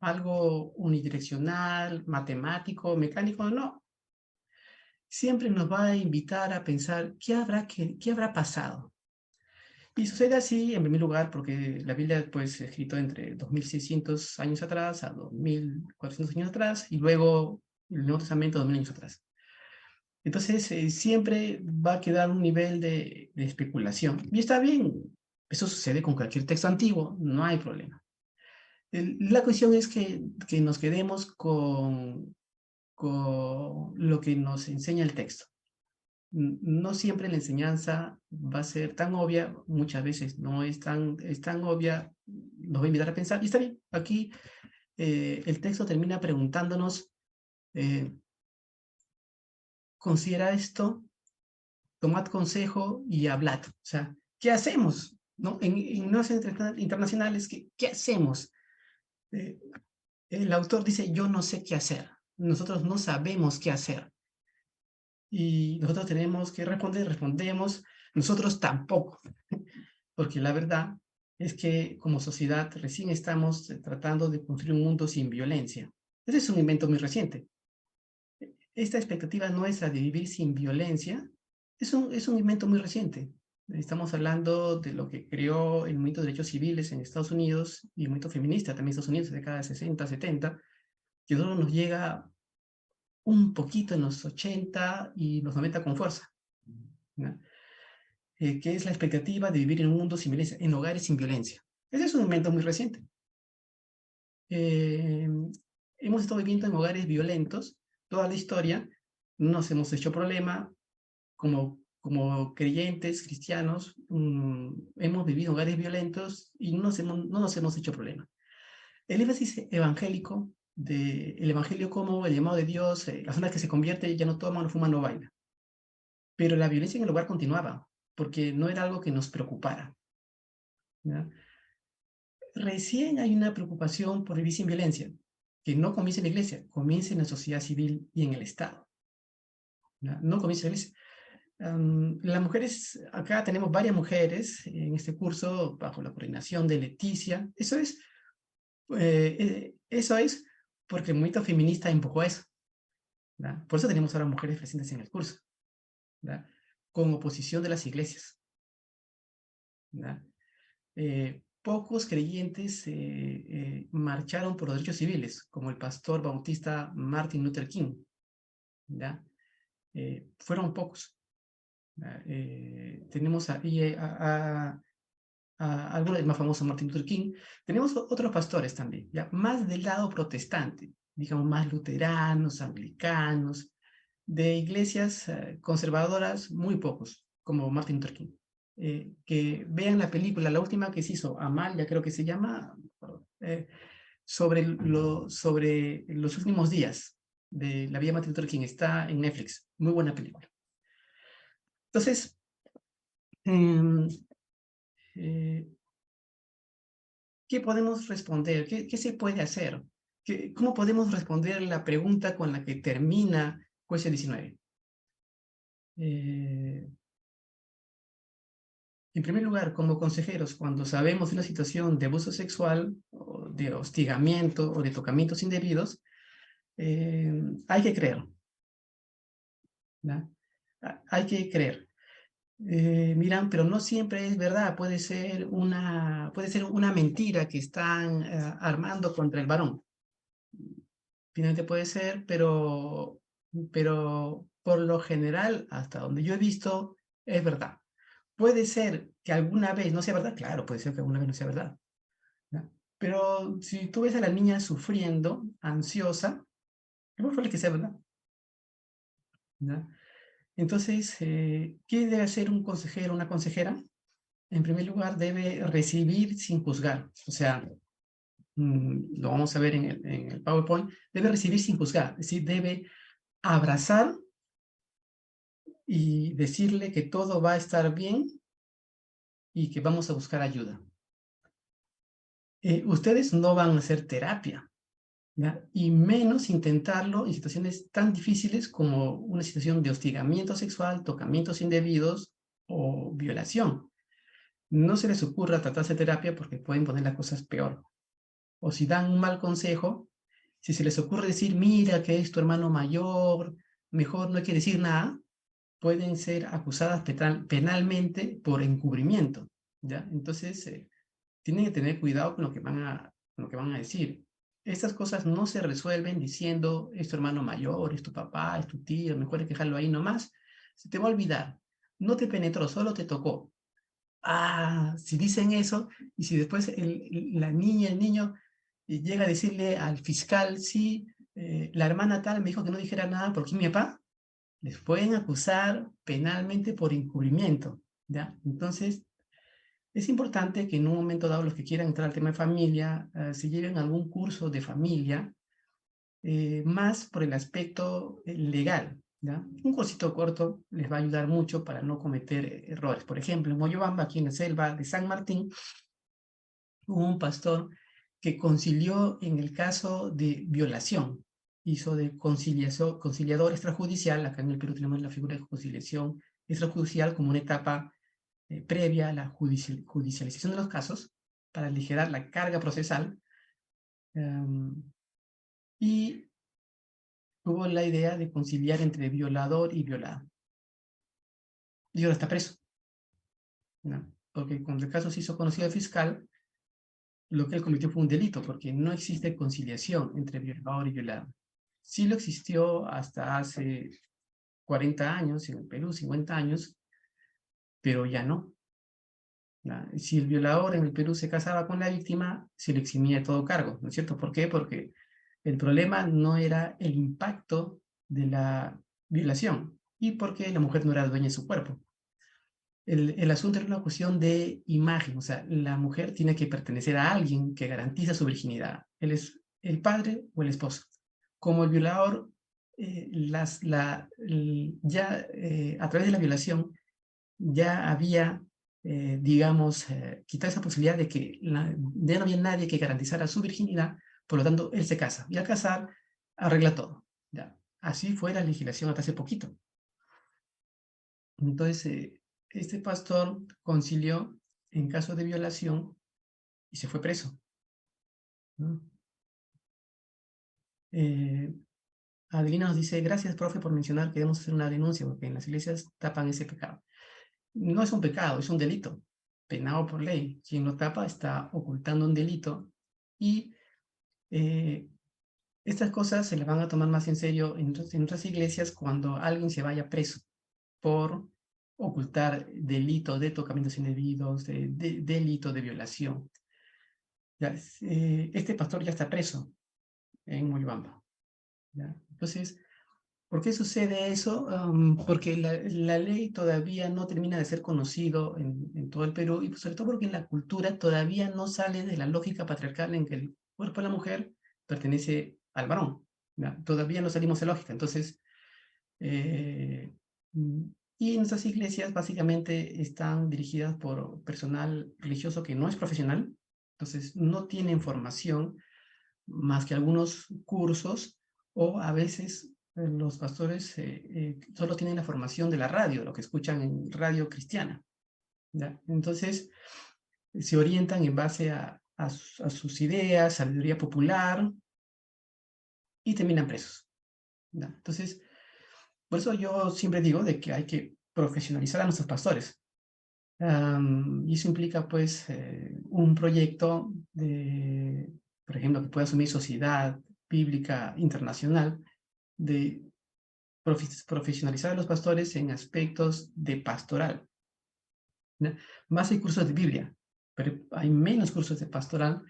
algo unidireccional, matemático, mecánico, no. Siempre nos va a invitar a pensar qué habrá pasado. Y sucede así, en primer lugar, porque la Biblia pues, escrito entre 2600 años atrás a 2400 años atrás, y luego el Nuevo Testamento 2000 años atrás. Entonces, siempre va a quedar un nivel de especulación. Y está bien, eso sucede con cualquier texto antiguo, no hay problema. La cuestión es que nos quedemos con lo que nos enseña el texto. No siempre la enseñanza va a ser tan obvia, muchas veces no es tan obvia, nos va a invitar a pensar, y está bien, aquí el texto termina preguntándonos, considera esto, tomad consejo y hablad. O sea, ¿qué hacemos? ¿No? En negocios internacionales, ¿qué hacemos? el autor dice, yo no sé qué hacer. Nosotros no sabemos qué hacer. Y nosotros tenemos que responder, respondemos, nosotros tampoco. Porque la verdad es que como sociedad recién estamos tratando de construir un mundo sin violencia. Ese es un invento muy reciente. Esta expectativa nuestra de vivir sin violencia es un invento muy reciente. Estamos hablando de lo que creó el movimiento de derechos civiles en Estados Unidos y el movimiento feminista también en Estados Unidos, de la década de 60, 70, que solo nos llega un poquito en los 80 y los 90 con fuerza, ¿no? Que es la expectativa de vivir en un mundo sin violencia, en hogares sin violencia. Ese es un invento muy reciente. Hemos estado viviendo en hogares violentos toda la historia, nos hemos hecho problema, como creyentes, cristianos, hemos vivido hogares violentos y no nos hemos hecho problema. El énfasis evangélico, el evangelio como el llamado de Dios, la persona que se convierte ya no toma, no fuma, no baila. Pero la violencia en el hogar continuaba, porque no era algo que nos preocupara, ¿no? Recién hay una preocupación por vivir sin violencia, que no comienza en la iglesia, comienza en la sociedad civil y en el Estado. No comienza en la iglesia. Las mujeres, acá tenemos varias mujeres en este curso, bajo la coordinación de Leticia. Eso es porque el movimiento feminista empujó eso, ¿no? Por eso tenemos ahora mujeres presentes en el curso, ¿no? Con oposición de las iglesias, ¿no? Pocos creyentes marcharon por los derechos civiles, como el pastor bautista Martin Luther King, ¿no? Fueron pocos. Tenemos ahí algunos, el más famoso Martin Luther King. Tenemos otros pastores también, ¿ya? Más del lado protestante, digamos más luteranos, anglicanos, de iglesias conservadoras, muy pocos, como Martin Luther King. Que vean la película, la última que se hizo, Amalia creo que se llama, sobre los últimos días de la vida de Martin Luther King, está en Netflix, muy buena película. Entonces, ¿qué podemos responder? ¿Qué se puede hacer? ¿Cómo podemos responder la pregunta con la que termina Jueces 19? En primer lugar, como consejeros, cuando sabemos de una situación de abuso sexual, o de hostigamiento, o de tocamientos indebidos, hay que creer, ¿no? Hay que creer. Miran, pero no siempre es verdad, puede ser una mentira que están armando contra el varón. Finalmente puede ser, pero por lo general, hasta donde yo he visto, es verdad. Puede ser que alguna vez no sea verdad, claro, puede ser que alguna vez no sea verdad, ¿no? Pero si tú ves a la niña sufriendo, ansiosa, es muy probable que sea verdad, ¿no? Entonces, ¿qué debe hacer un consejero, una consejera? En primer lugar, debe recibir sin juzgar. O sea, lo vamos a ver en el PowerPoint, debe recibir sin juzgar. Es decir, debe abrazar y decirle que todo va a estar bien y que vamos a buscar ayuda. Ustedes no van a hacer terapia, ¿ya? Y menos intentarlo en situaciones tan difíciles como una situación de hostigamiento sexual, tocamientos indebidos o violación. No se les ocurra tratarse de terapia porque pueden poner las cosas peor. O si dan un mal consejo, si se les ocurre decir, mira que es tu hermano mayor, mejor no hay que decir nada, pueden ser acusadas penalmente por encubrimiento, ¿ya? Entonces, tienen que tener cuidado con lo que van a decir. Estas cosas no se resuelven diciendo, es tu hermano mayor, es tu papá, es tu tío, mejor hay que dejarlo ahí nomás. Se te va a olvidar. No te penetró, solo te tocó. Si dicen eso, y si después la niña, el niño, llega a decirle al fiscal, sí, la hermana tal me dijo que no dijera nada porque mi papá, les pueden acusar penalmente por encubrimiento, ¿ya? Entonces, es importante que en un momento dado los que quieran entrar al tema de familia, se lleven algún curso de familia, más por el aspecto legal, ¿ya? Un cursito corto les va a ayudar mucho para no cometer errores. Por ejemplo, en Moyobamba, aquí en la selva de San Martín, hubo un pastor que concilió en el caso de violación. Hizo de conciliador extrajudicial. Acá en el Perú tenemos la figura de conciliación extrajudicial como una etapa previa a la judicialización de los casos para aligerar la carga procesal. Y tuvo la idea de conciliar entre violador y violado. Y ahora está preso, ¿no? Porque cuando el caso se hizo conocido al fiscal, lo que él cometió fue un delito, porque no existe conciliación entre violador y violado. Sí lo existió hasta hace 40 años, en el Perú, 50 años, pero ya no. Si el violador en el Perú se casaba con la víctima, se le eximía de todo cargo, ¿no es cierto? ¿Por qué? Porque el problema no era el impacto de la violación, y porque la mujer no era dueña de su cuerpo. El asunto era una cuestión de imagen, o sea, la mujer tiene que pertenecer a alguien que garantiza su virginidad. Él es el padre o el esposo. Como el violador, a través de la violación, ya había, digamos, quitado esa posibilidad de que ya no había nadie que garantizara su virginidad, por lo tanto, él se casa. Y al casar, arregla todo. ¿Ya? Así fue la legislación hasta hace poquito. Entonces, este pastor concilió en caso de violación y se fue preso, ¿no? Adelina nos dice, gracias, profe, por mencionar que debemos hacer una denuncia, porque en las iglesias tapan ese pecado. No es un pecado, es un delito, penado por ley. Quien lo tapa está ocultando un delito, y estas cosas se las van a tomar más en serio en otras iglesias cuando alguien se vaya preso por ocultar delito de tocamientos indebidos, delito de violación. Ya, este pastor ya está preso en Moyobamba. ¿Ya? Entonces, ¿por qué sucede eso? Porque la ley todavía no termina de ser conocido en todo el Perú, y sobre todo porque la cultura todavía no sale de la lógica patriarcal en que el cuerpo de la mujer pertenece al varón. ¿Ya? Todavía no salimos de lógica. Entonces, y nuestras iglesias básicamente están dirigidas por personal religioso que no es profesional, entonces no tienen formación más que algunos cursos, o a veces los pastores solo tienen la formación de la radio, lo que escuchan en radio cristiana, ¿ya? Entonces se orientan en base a sus ideas, sabiduría popular, y terminan presos, ¿ya? Entonces, por eso yo siempre digo de que hay que profesionalizar a nuestros pastores. Y eso implica, pues, un proyecto por ejemplo, que pueda asumir Sociedad Bíblica Internacional, de profesionalizar a los pastores en aspectos de pastoral, ¿no? Más hay cursos de Biblia, pero hay menos cursos de pastoral,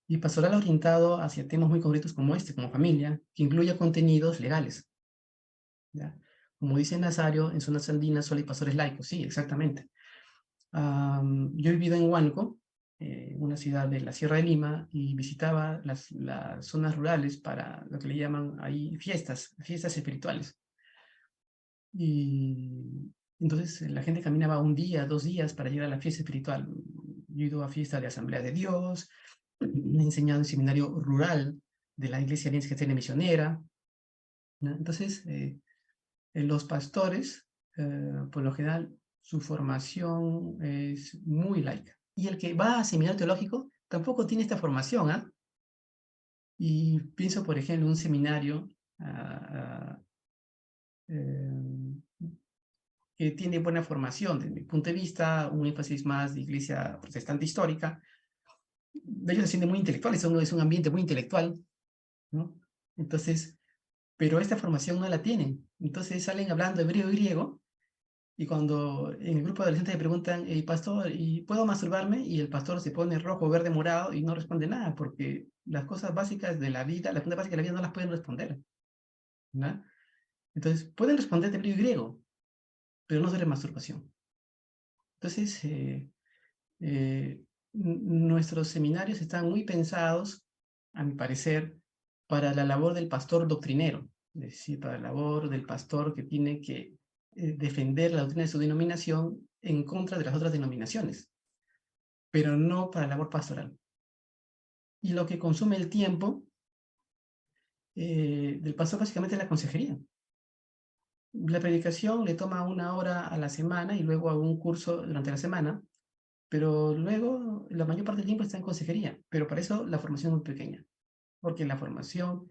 y pastoral orientado hacia temas muy concretos como como familia, que incluya contenidos legales, ¿ya? Como dice Nazario, en zonas andinas solo hay pastores laicos. Sí, exactamente. Yo he vivido en Huánuco, una ciudad de la Sierra de Lima, y visitaba las zonas rurales para lo que le llaman ahí fiestas espirituales. Y entonces la gente caminaba un día, 2 días para llegar a la fiesta espiritual. Yo he ido a fiestas de Asamblea de Dios, he enseñado en seminario rural de la Iglesia Alianza Cristiana Misionera, ¿no? Entonces, los pastores, por lo general, su formación es muy laica. Y el que va a seminario teológico tampoco tiene esta formación, ¿ah? Y pienso, por ejemplo, en un seminario que tiene buena formación, desde mi punto de vista, un énfasis más de iglesia protestante histórica. Ellos se sienten muy intelectuales, es un ambiente muy intelectual, ¿no? Entonces, pero esta formación no la tienen. Entonces salen hablando hebreo y griego, y cuando en el grupo de adolescentes le preguntan, pastor, ¿y puedo masturbarme? Y el pastor se pone rojo, verde, morado, y no responde nada, porque las cosas básicas de la vida, las preguntas básicas de la vida no las pueden responder, ¿no? Entonces, pueden responder de hebreo y griego, pero no sobre masturbación. Entonces, nuestros seminarios están muy pensados, a mi parecer, para la labor del pastor doctrinero, es decir, para la labor del pastor que tiene que defender la doctrina de su denominación en contra de las otras denominaciones, pero no para la labor pastoral. Y lo que consume el tiempo del pastor básicamente es la consejería. La predicación le toma 1 hora a la semana y luego hago un curso durante la semana, pero luego la mayor parte del tiempo está en consejería, pero para eso la formación es muy pequeña, porque la formación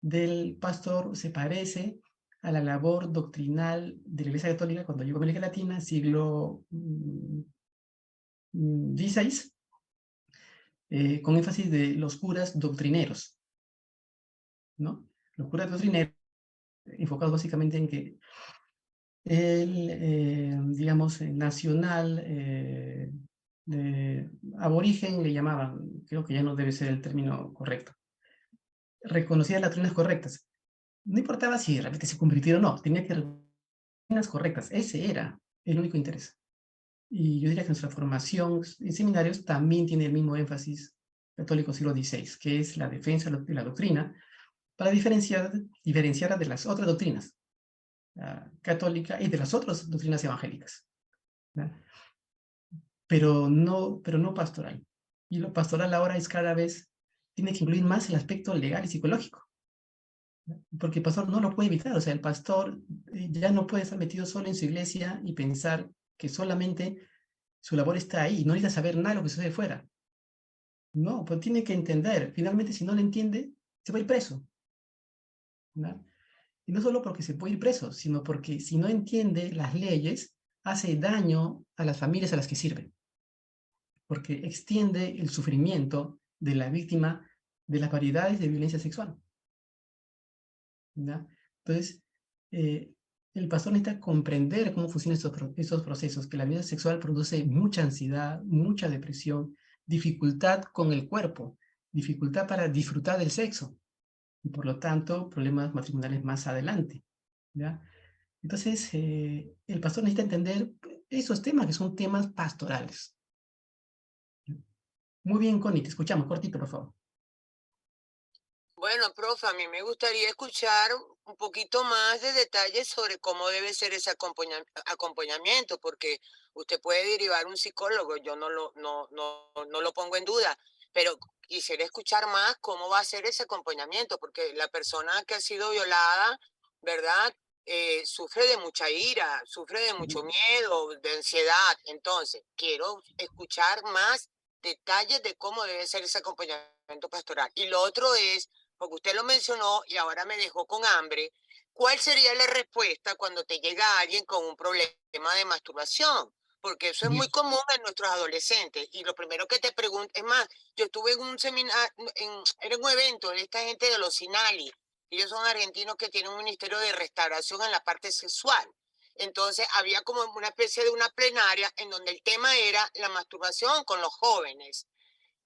del pastor se parece a la labor doctrinal de la Iglesia Católica cuando llegó a América Latina, siglo XVI, con énfasis de los curas doctrineros, ¿no? Los curas doctrineros enfocados básicamente en que el, digamos, nacional, aborigen le llamaban, creo que ya no debe ser el término correcto, reconocía las doctrinas correctas. No importaba si realmente se convirtieron o no, tenía que reconocer las doctrinas correctas, ese era el único interés. Y yo diría que nuestra formación en seminarios también tiene el mismo énfasis católico siglo XVI, que es la defensa de la doctrina, para diferenciarla de las otras doctrinas, católica y de las otras doctrinas evangélicas, ¿no? Pero no pastoral. Y lo pastoral ahora es cada vez, tiene que incluir más el aspecto legal y psicológico, ¿no? Porque el pastor no lo puede evitar, o sea, el pastor ya no puede estar metido solo en su iglesia y pensar que solamente su labor está ahí, no necesita saber nada de lo que sucede fuera. No, pues tiene que entender, finalmente si no lo entiende, se va a ir preso, ¿no? Y no solo porque se puede ir preso, sino porque si no entiende las leyes, hace daño a las familias a las que sirve. Porque extiende el sufrimiento de la víctima de las variedades de violencia sexual, ¿no? Entonces, el pastor necesita comprender cómo funcionan estos procesos, que la violencia sexual produce mucha ansiedad, mucha depresión, dificultad con el cuerpo, dificultad para disfrutar del sexo, y por lo tanto, problemas matrimoniales más adelante, ¿ya? Entonces, el pastor necesita entender esos temas que son temas pastorales. Muy bien, Connie, te escuchamos. Cortito, por favor. Bueno, profe, a mí me gustaría escuchar un poquito más de detalles sobre cómo debe ser ese acompañamiento, porque usted puede derivar un psicólogo, yo no lo pongo en duda, pero quisiera escuchar más cómo va a ser ese acompañamiento, porque la persona que ha sido violada, ¿verdad? Sufre de mucha ira, sufre de mucho miedo, de ansiedad. Entonces, quiero escuchar más detalles de cómo debe ser ese acompañamiento pastoral. Y lo otro es, porque usted lo mencionó y ahora me dejó con hambre, ¿cuál sería la respuesta cuando te llega alguien con un problema de masturbación? Porque eso es muy común en nuestros adolescentes. Y lo primero que te pregunto, es más, yo estuve en un seminario, era un evento de esta gente de los Sinali. Ellos son argentinos que tienen un ministerio de restauración en la parte sexual. Entonces había como una especie de una plenaria en donde el tema era la masturbación con los jóvenes.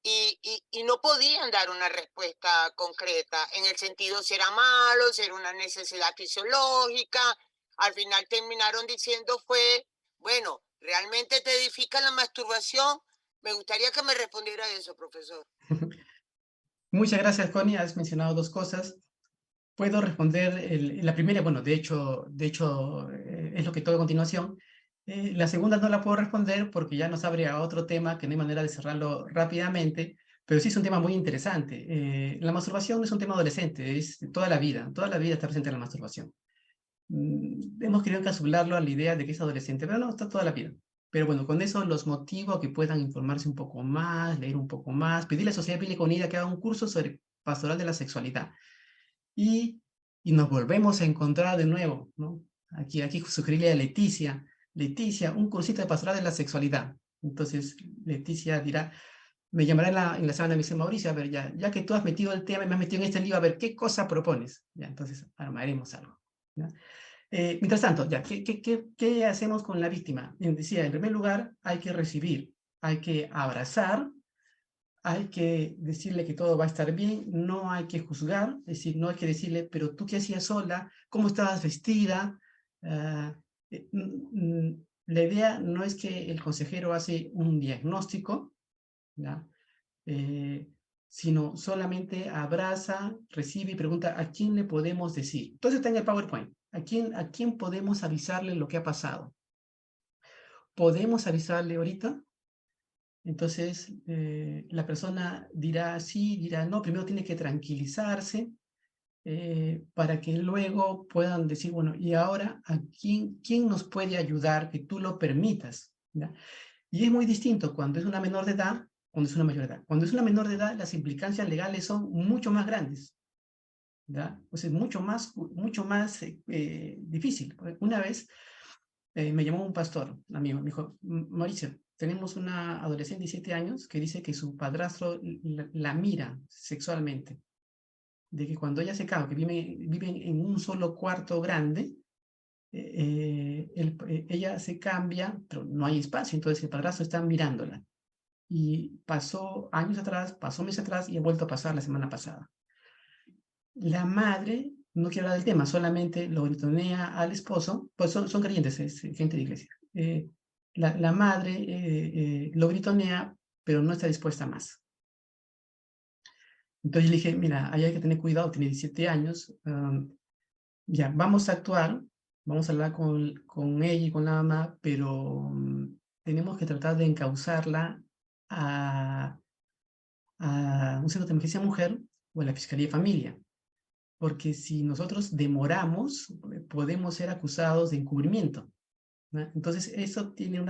Y no podían dar una respuesta concreta en el sentido si era malo, si era una necesidad fisiológica. Al final terminaron diciendo fue, bueno, ¿realmente te edifica la masturbación? Me gustaría que me respondiera eso, profesor. Muchas gracias, Connie. Has mencionado 2 cosas. Puedo responder la primera, bueno, de hecho es lo que toca a continuación. La segunda no la puedo responder porque ya nos abre a otro tema que no hay manera de cerrarlo rápidamente, pero sí es un tema muy interesante. La masturbación no es un tema adolescente, es de toda la vida está presente la masturbación. Hemos querido encapsularlo a la idea de que es adolescente, pero no, está toda la vida. Pero bueno, con eso los motivo a que puedan informarse un poco más, leer un poco más, pedirle a la Sociedad Bíblica Unida que haga un curso sobre pastoral de la sexualidad. Y nos volvemos a encontrar de nuevo, ¿no? Aquí sugerirle a Leticia, un cursito de pastoral de la sexualidad. Entonces Leticia dirá, me llamará en la semana, me dice, Mauricio, a ver, ya que tú has metido el tema y me has metido en este lío, a ver, ¿qué cosa propones? Ya, entonces armaremos algo, ¿ya? Mientras tanto, ya, ¿qué hacemos con la víctima? Decía, en primer lugar, hay que recibir, hay que abrazar, hay que decirle que todo va a estar bien, no hay que juzgar, es decir, no hay que decirle, pero tú qué hacías sola, cómo estabas vestida. La idea no es que el consejero hace un diagnóstico, ¿ya? Sino solamente abraza, recibe y pregunta a quién le podemos decir. Entonces está en el PowerPoint. ¿A quién podemos avisarle lo que ha pasado? ¿Podemos avisarle ahorita? Entonces, la persona dirá sí, dirá no, primero tiene que tranquilizarse para que luego puedan decir, bueno, y ahora, ¿quién nos puede ayudar que tú lo permitas? ¿Ya? Y es muy distinto cuando es una menor de edad, cuando es una mayor de edad. Cuando es una menor de edad, las implicancias legales son mucho más grandes. ¿Ya? Pues es mucho más difícil. Una vez me llamó un pastor, un amigo, me dijo, Mauricio, tenemos una adolescente de 17 años que dice que su padrastro la mira sexualmente, de que cuando ella se casa, que viven en un solo cuarto grande, ella se cambia, pero no hay espacio, entonces el padrastro está mirándola. Y pasó años atrás, pasó meses atrás y ha vuelto a pasar la semana pasada. La madre no quiere hablar del tema, solamente lo gritonea al esposo, pues son creyentes, es gente de iglesia. La madre lo gritonea, pero no está dispuesta más. Entonces le dije, mira, ahí hay que tener cuidado, tiene 17 años, ya, vamos a actuar, vamos a hablar con ella y con la mamá, pero tenemos que tratar de encauzarla a un centro de emergencia mujer o a la Fiscalía de Familia. Porque si nosotros demoramos, podemos ser acusados de encubrimiento, ¿no? Entonces, eso tiene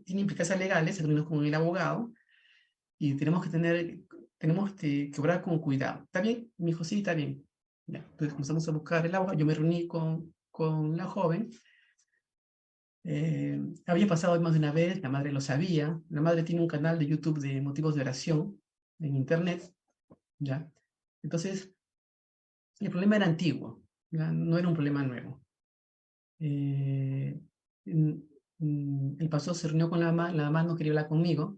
implicancias legales, reunimos con el abogado, y tenemos que obrar con cuidado. ¿Está bien? Me dijo, sí, está bien. Ya. Entonces comenzamos a buscar el abogado, yo me reuní con la joven, había pasado más de una vez, la madre lo sabía, la madre tiene un canal de YouTube de motivos de oración en internet, ¿ya? Entonces, el problema era antiguo, ¿ya? No era un problema nuevo. El pastor se reunió con la mamá no quería hablar conmigo.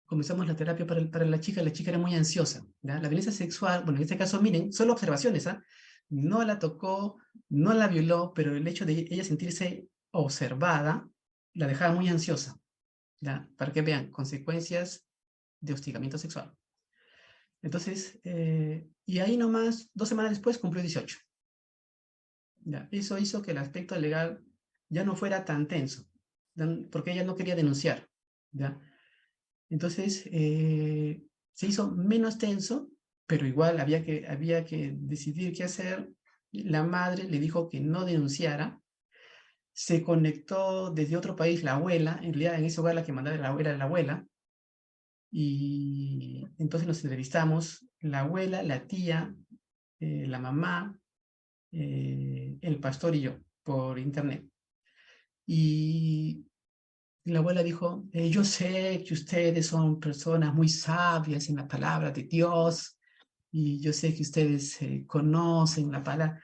Comenzamos la terapia para la chica era muy ansiosa, ¿ya? La violencia sexual, bueno, en este caso, miren, solo observaciones, ¿ah? No la tocó, no la violó, pero el hecho de ella sentirse observada la dejaba muy ansiosa, ¿ya? Para que vean, consecuencias de hostigamiento sexual. Entonces, y ahí nomás, 2 semanas después cumplió 18. ¿Ya? Eso hizo que el aspecto legal ya no fuera tan tenso, porque ella no quería denunciar, ¿ya? Entonces, se hizo menos tenso, pero igual había que decidir qué hacer. La madre le dijo que no denunciara. Se conectó desde otro país la abuela, en realidad en ese lugar la que mandaba era la abuela, y entonces nos entrevistamos, la abuela, la tía, la mamá, el pastor y yo, por internet. Y la abuela dijo, yo sé que ustedes son personas muy sabias en la palabra de Dios, y yo sé que ustedes conocen la palabra.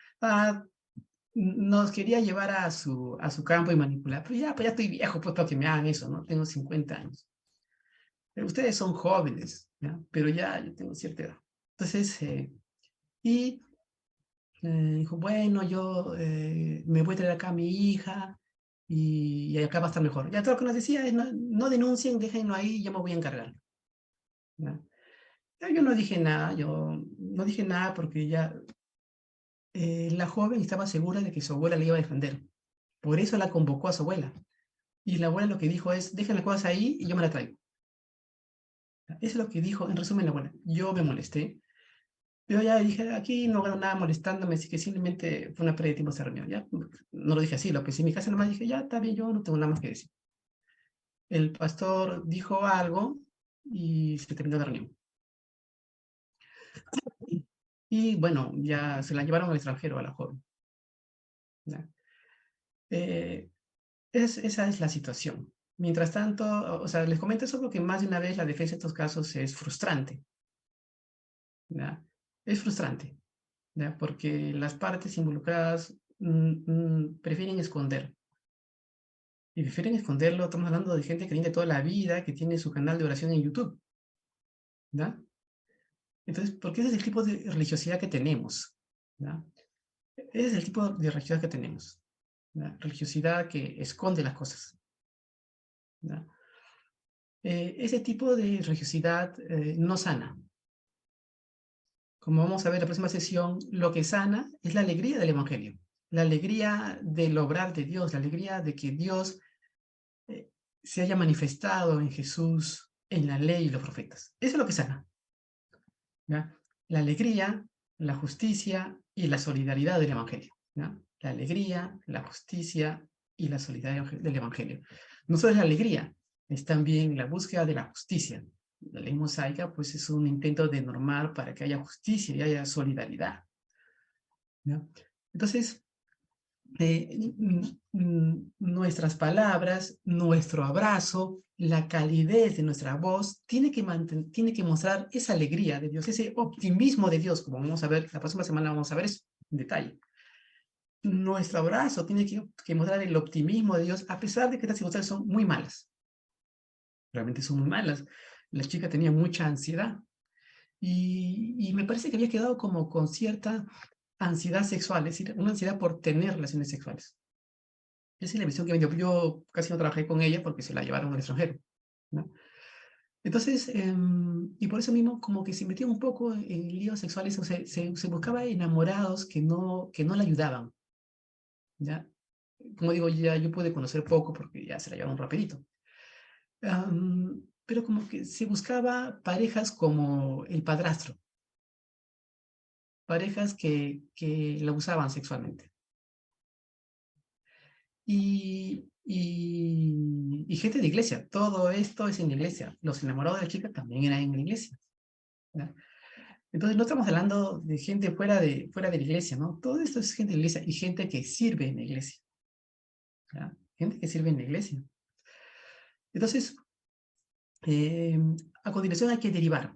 Nos quería llevar a su campo y manipular, pero ya, pues ya estoy viejo, pues para que me hagan eso, ¿no? Tengo 50 años. Pero ustedes son jóvenes, ¿ya? Pero ya yo tengo cierta edad. Entonces, dijo, bueno, yo me voy a traer acá a mi hija y acá va a estar mejor. Ya todo lo que nos decía es, no denuncien, déjenlo ahí, yo me voy a encargar. ¿Ya? Yo no dije nada, porque ya la joven estaba segura de que su abuela le iba a defender. Por eso la convocó a su abuela. Y la abuela lo que dijo es, dejen las cosas ahí y yo me la traigo. Eso es lo que dijo, en resumen, la abuela. Yo me molesté. Yo ya dije, aquí no gano nada molestándome, así que simplemente fue una pérdida de tiempo esa reunión. Ya, no lo dije así, lo pensé en mi casa nomás, dije, ya, está bien, yo no tengo nada más que decir. El pastor dijo algo y se terminó la reunión. Y bueno, ya se la llevaron al extranjero a la joven. ¿Ya? Esa es la situación. Mientras tanto, o sea, les comento eso porque más de una vez la defensa de estos casos es frustrante. ¿Ya? Es frustrante, ¿ya? Porque las partes involucradas prefieren esconder. Y prefieren esconderlo, estamos hablando de gente creyente toda la vida, que tiene su canal de oración en YouTube. ¿Ya? Entonces, porque ese es el tipo de religiosidad que tenemos. ¿Ya? Ese es el tipo de religiosidad que tenemos. ¿Ya? Religiosidad que esconde las cosas. ¿Ya? Ese tipo de religiosidad no sana. Como vamos a ver en la próxima sesión, lo que sana es la alegría del Evangelio, la alegría del obrar de Dios, la alegría de que Dios se haya manifestado en Jesús, en la ley y los profetas. Eso es lo que sana. ¿Ya? La alegría, la justicia y la solidaridad del Evangelio. ¿Ya? La alegría, la justicia y la solidaridad del Evangelio. No solo es la alegría, es también la búsqueda de la justicia. La ley mosaica pues, es un intento de normar para que haya justicia y haya solidaridad. ¿Ya? Entonces, nuestras palabras, nuestro abrazo, la calidez de nuestra voz, tiene que mostrar esa alegría de Dios, ese optimismo de Dios, como vamos a ver, la próxima semana vamos a ver eso en detalle. Nuestro abrazo tiene que mostrar el optimismo de Dios, a pesar de que estas circunstancias son muy malas. Realmente son muy malas. La chica tenía mucha ansiedad. Y me parece que había quedado como con cierta ansiedad sexual, es decir, una ansiedad por tener relaciones sexuales. Esa es la visión que me dio. Yo casi no trabajé con ella porque se la llevaron al extranjero, ¿no? Entonces, y por eso mismo como que se metía un poco en líos sexuales, o sea, se buscaba enamorados que no le ayudaban, ¿ya? Como digo, ya yo pude conocer poco porque ya se la llevaron rapidito. Pero como que se buscaba parejas como el padrastro, parejas que la usaban sexualmente. Y gente de iglesia, todo esto es en la iglesia. Los enamorados de la chica también eran en la iglesia, ¿ya? Entonces no estamos hablando de gente fuera de la iglesia, ¿no? Todo esto es gente de la iglesia y gente que sirve en la iglesia, ¿ya? Gente que sirve en la iglesia. Entonces, a continuación hay que derivar.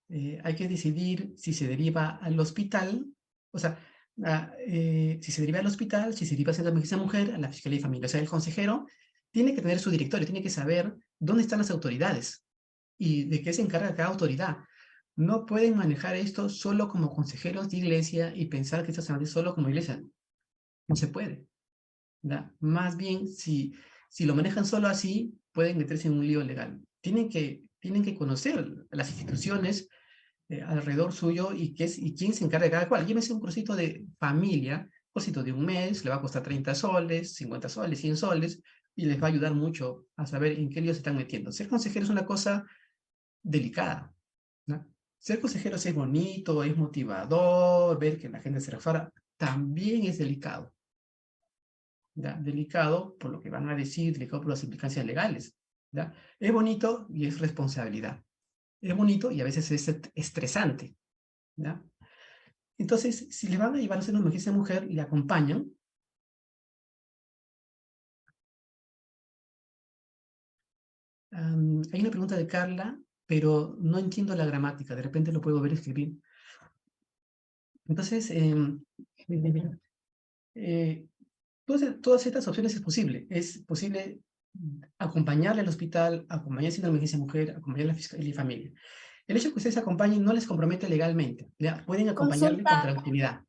Hay que decidir si se deriva al hospital, o sea, si se deriva al hospital, si se deriva a la emergencia mujer, a la Fiscalía de Familia. O sea, el consejero tiene que tener su directorio, tiene que saber dónde están las autoridades y de qué se encarga cada autoridad. No pueden manejar esto solo como consejeros de iglesia y pensar que esto se hace solo como iglesia. No se puede, ¿verdad? Más bien, si lo manejan solo así, pueden meterse en un lío legal. Tienen que conocer las instituciones alrededor suyo y quién se encarga de cada cual. Llévese un cursito de familia, cursito de un mes, le va a costar 30 soles, 50 soles, 100 soles, y les va a ayudar mucho a saber en qué lío se están metiendo. Ser consejero es una cosa delicada, ¿no? Ser consejero es bonito, es motivador, ver que la gente se refuera, también es delicado. ¿Ya? Delicado por lo que van a decir, delicado por las implicancias legales. ¿Ya? Es bonito y es responsabilidad. Es bonito y a veces es estresante, ¿ya? Entonces, si le van a llevar a hacer una emergencia mujer, le acompañan. Hay una pregunta de Carla, pero no entiendo la gramática, de repente lo puedo ver escribir. Entonces, todas estas opciones es posible acompañarle al hospital, acompañarse en una emergencia mujer, acompañarle a la Fiscalía y Familia. El hecho de que ustedes acompañen no les compromete legalmente. ¿Ya? Pueden acompañarle con tranquilidad.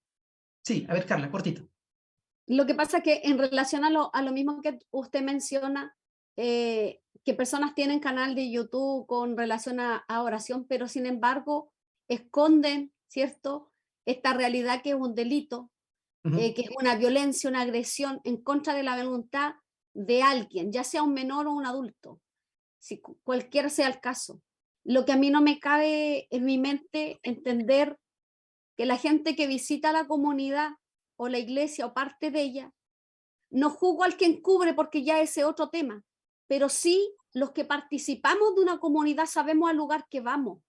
Sí, a ver, Carla, cortito. Lo que pasa es que en relación a lo mismo que usted menciona, que personas tienen canal de YouTube con relación a oración, pero sin embargo esconden, ¿cierto?, esta realidad que es un delito, que es una violencia, una agresión en contra de la voluntad de alguien, ya sea un menor o un adulto, si cualquiera sea el caso. Lo que a mí no me cabe en mi mente entender que la gente que visita la comunidad o la iglesia o parte de ella, no juzgo al que encubre porque ya ese es otro tema, pero sí los que participamos de una comunidad sabemos al lugar que vamos.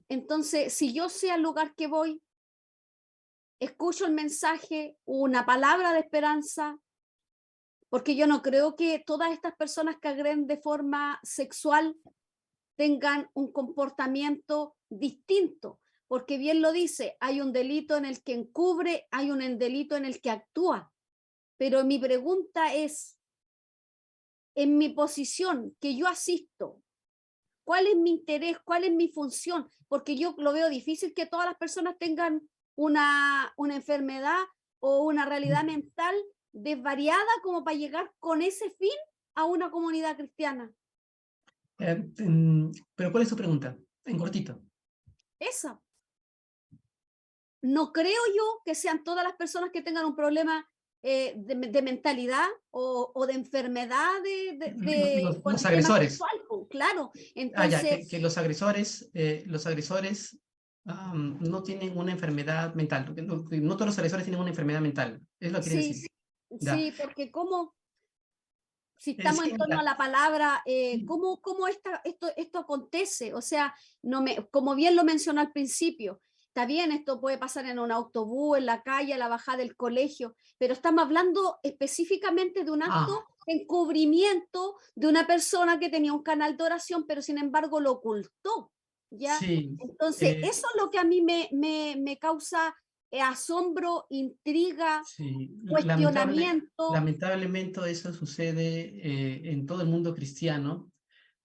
Entonces, si yo sé al lugar que voy, escucho el mensaje, una palabra de esperanza, porque yo no creo que todas estas personas que agreden de forma sexual tengan un comportamiento distinto, porque bien lo dice, hay un delito en el que encubre, hay un delito en el que actúa, pero mi pregunta es, en mi posición que yo asisto, ¿cuál es mi interés? ¿Cuál es mi función? Porque yo lo veo difícil que todas las personas tengan una enfermedad o una realidad mental desvariada como para llegar con ese fin a una comunidad cristiana. Pero ¿cuál es su pregunta? En cortito. Esa. No creo yo que sean todas las personas que tengan un problema de mentalidad o de enfermedad Los con el tema agresores. sexual, pues, claro. Ah, ya, Entonces, que los agresores no tienen una enfermedad mental. Porque no todos los agresores tienen una enfermedad mental. Es lo que quiere sí, decir. Ya. sí, porque como si Es estamos que, en torno mira, a la palabra, sí, ¿cómo esto acontece? O sea, como bien lo mencionó al principio, está bien, esto puede pasar en un autobús, en la calle, a la bajada del colegio, pero estamos hablando específicamente de un acto de encubrimiento de una persona que tenía un canal de oración, pero sin embargo lo ocultó, ¿ya? sí, Entonces, eso es lo que a mí me causa asombro, intriga, sí, cuestionamiento. lamentablemente eso sucede en todo el mundo cristiano.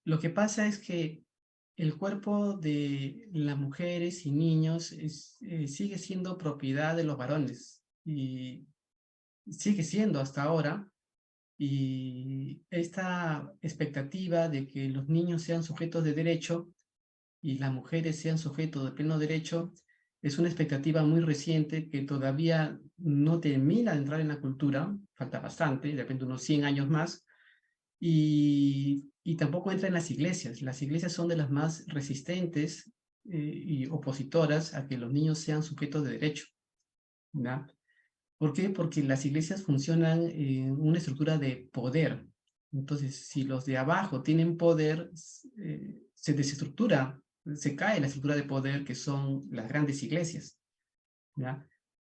Lo que pasa es que el cuerpo de las mujeres y niños sigue siendo propiedad de los varones y sigue siendo hasta ahora. Y esta expectativa de que los niños sean sujetos de derecho y las mujeres sean sujetos de pleno derecho es una expectativa muy reciente que todavía no termina de entrar en la cultura, falta bastante, de repente unos 100 años más, y tampoco entra en las iglesias. Las iglesias son de las más resistentes y opositoras a que los niños sean sujetos de derecho, ¿no? ¿Por qué? Porque las iglesias funcionan en una estructura de poder. Entonces, si los de abajo tienen poder, se desestructura, se cae la estructura de poder que son las grandes iglesias, ¿ya?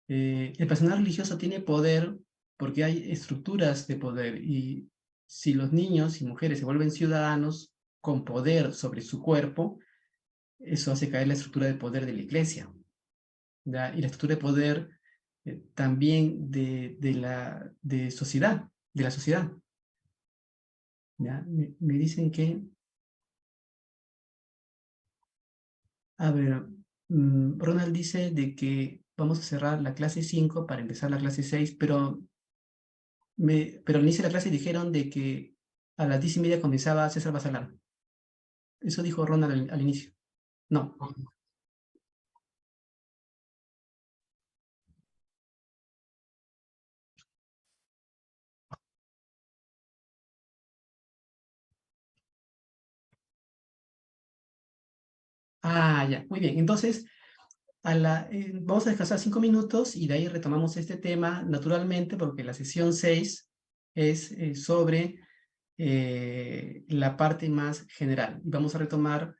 El personal religioso tiene poder porque hay estructuras de poder y si los niños y mujeres se vuelven ciudadanos con poder sobre su cuerpo, eso hace caer la estructura de poder de la iglesia, ¿ya? Y la estructura de poder también de la sociedad. ¿Ya? Me dicen que, a ver, Ronald dice de que vamos a cerrar la clase 5 para empezar la clase 6, pero al inicio de la clase dijeron de que a las 10:30 comenzaba César Basalar. Eso dijo Ronald al inicio. No. Ah, ya, muy bien. Entonces, vamos a descansar 5 minutos y de ahí retomamos este tema naturalmente porque la sesión 6 es sobre la parte más general. Y vamos a retomar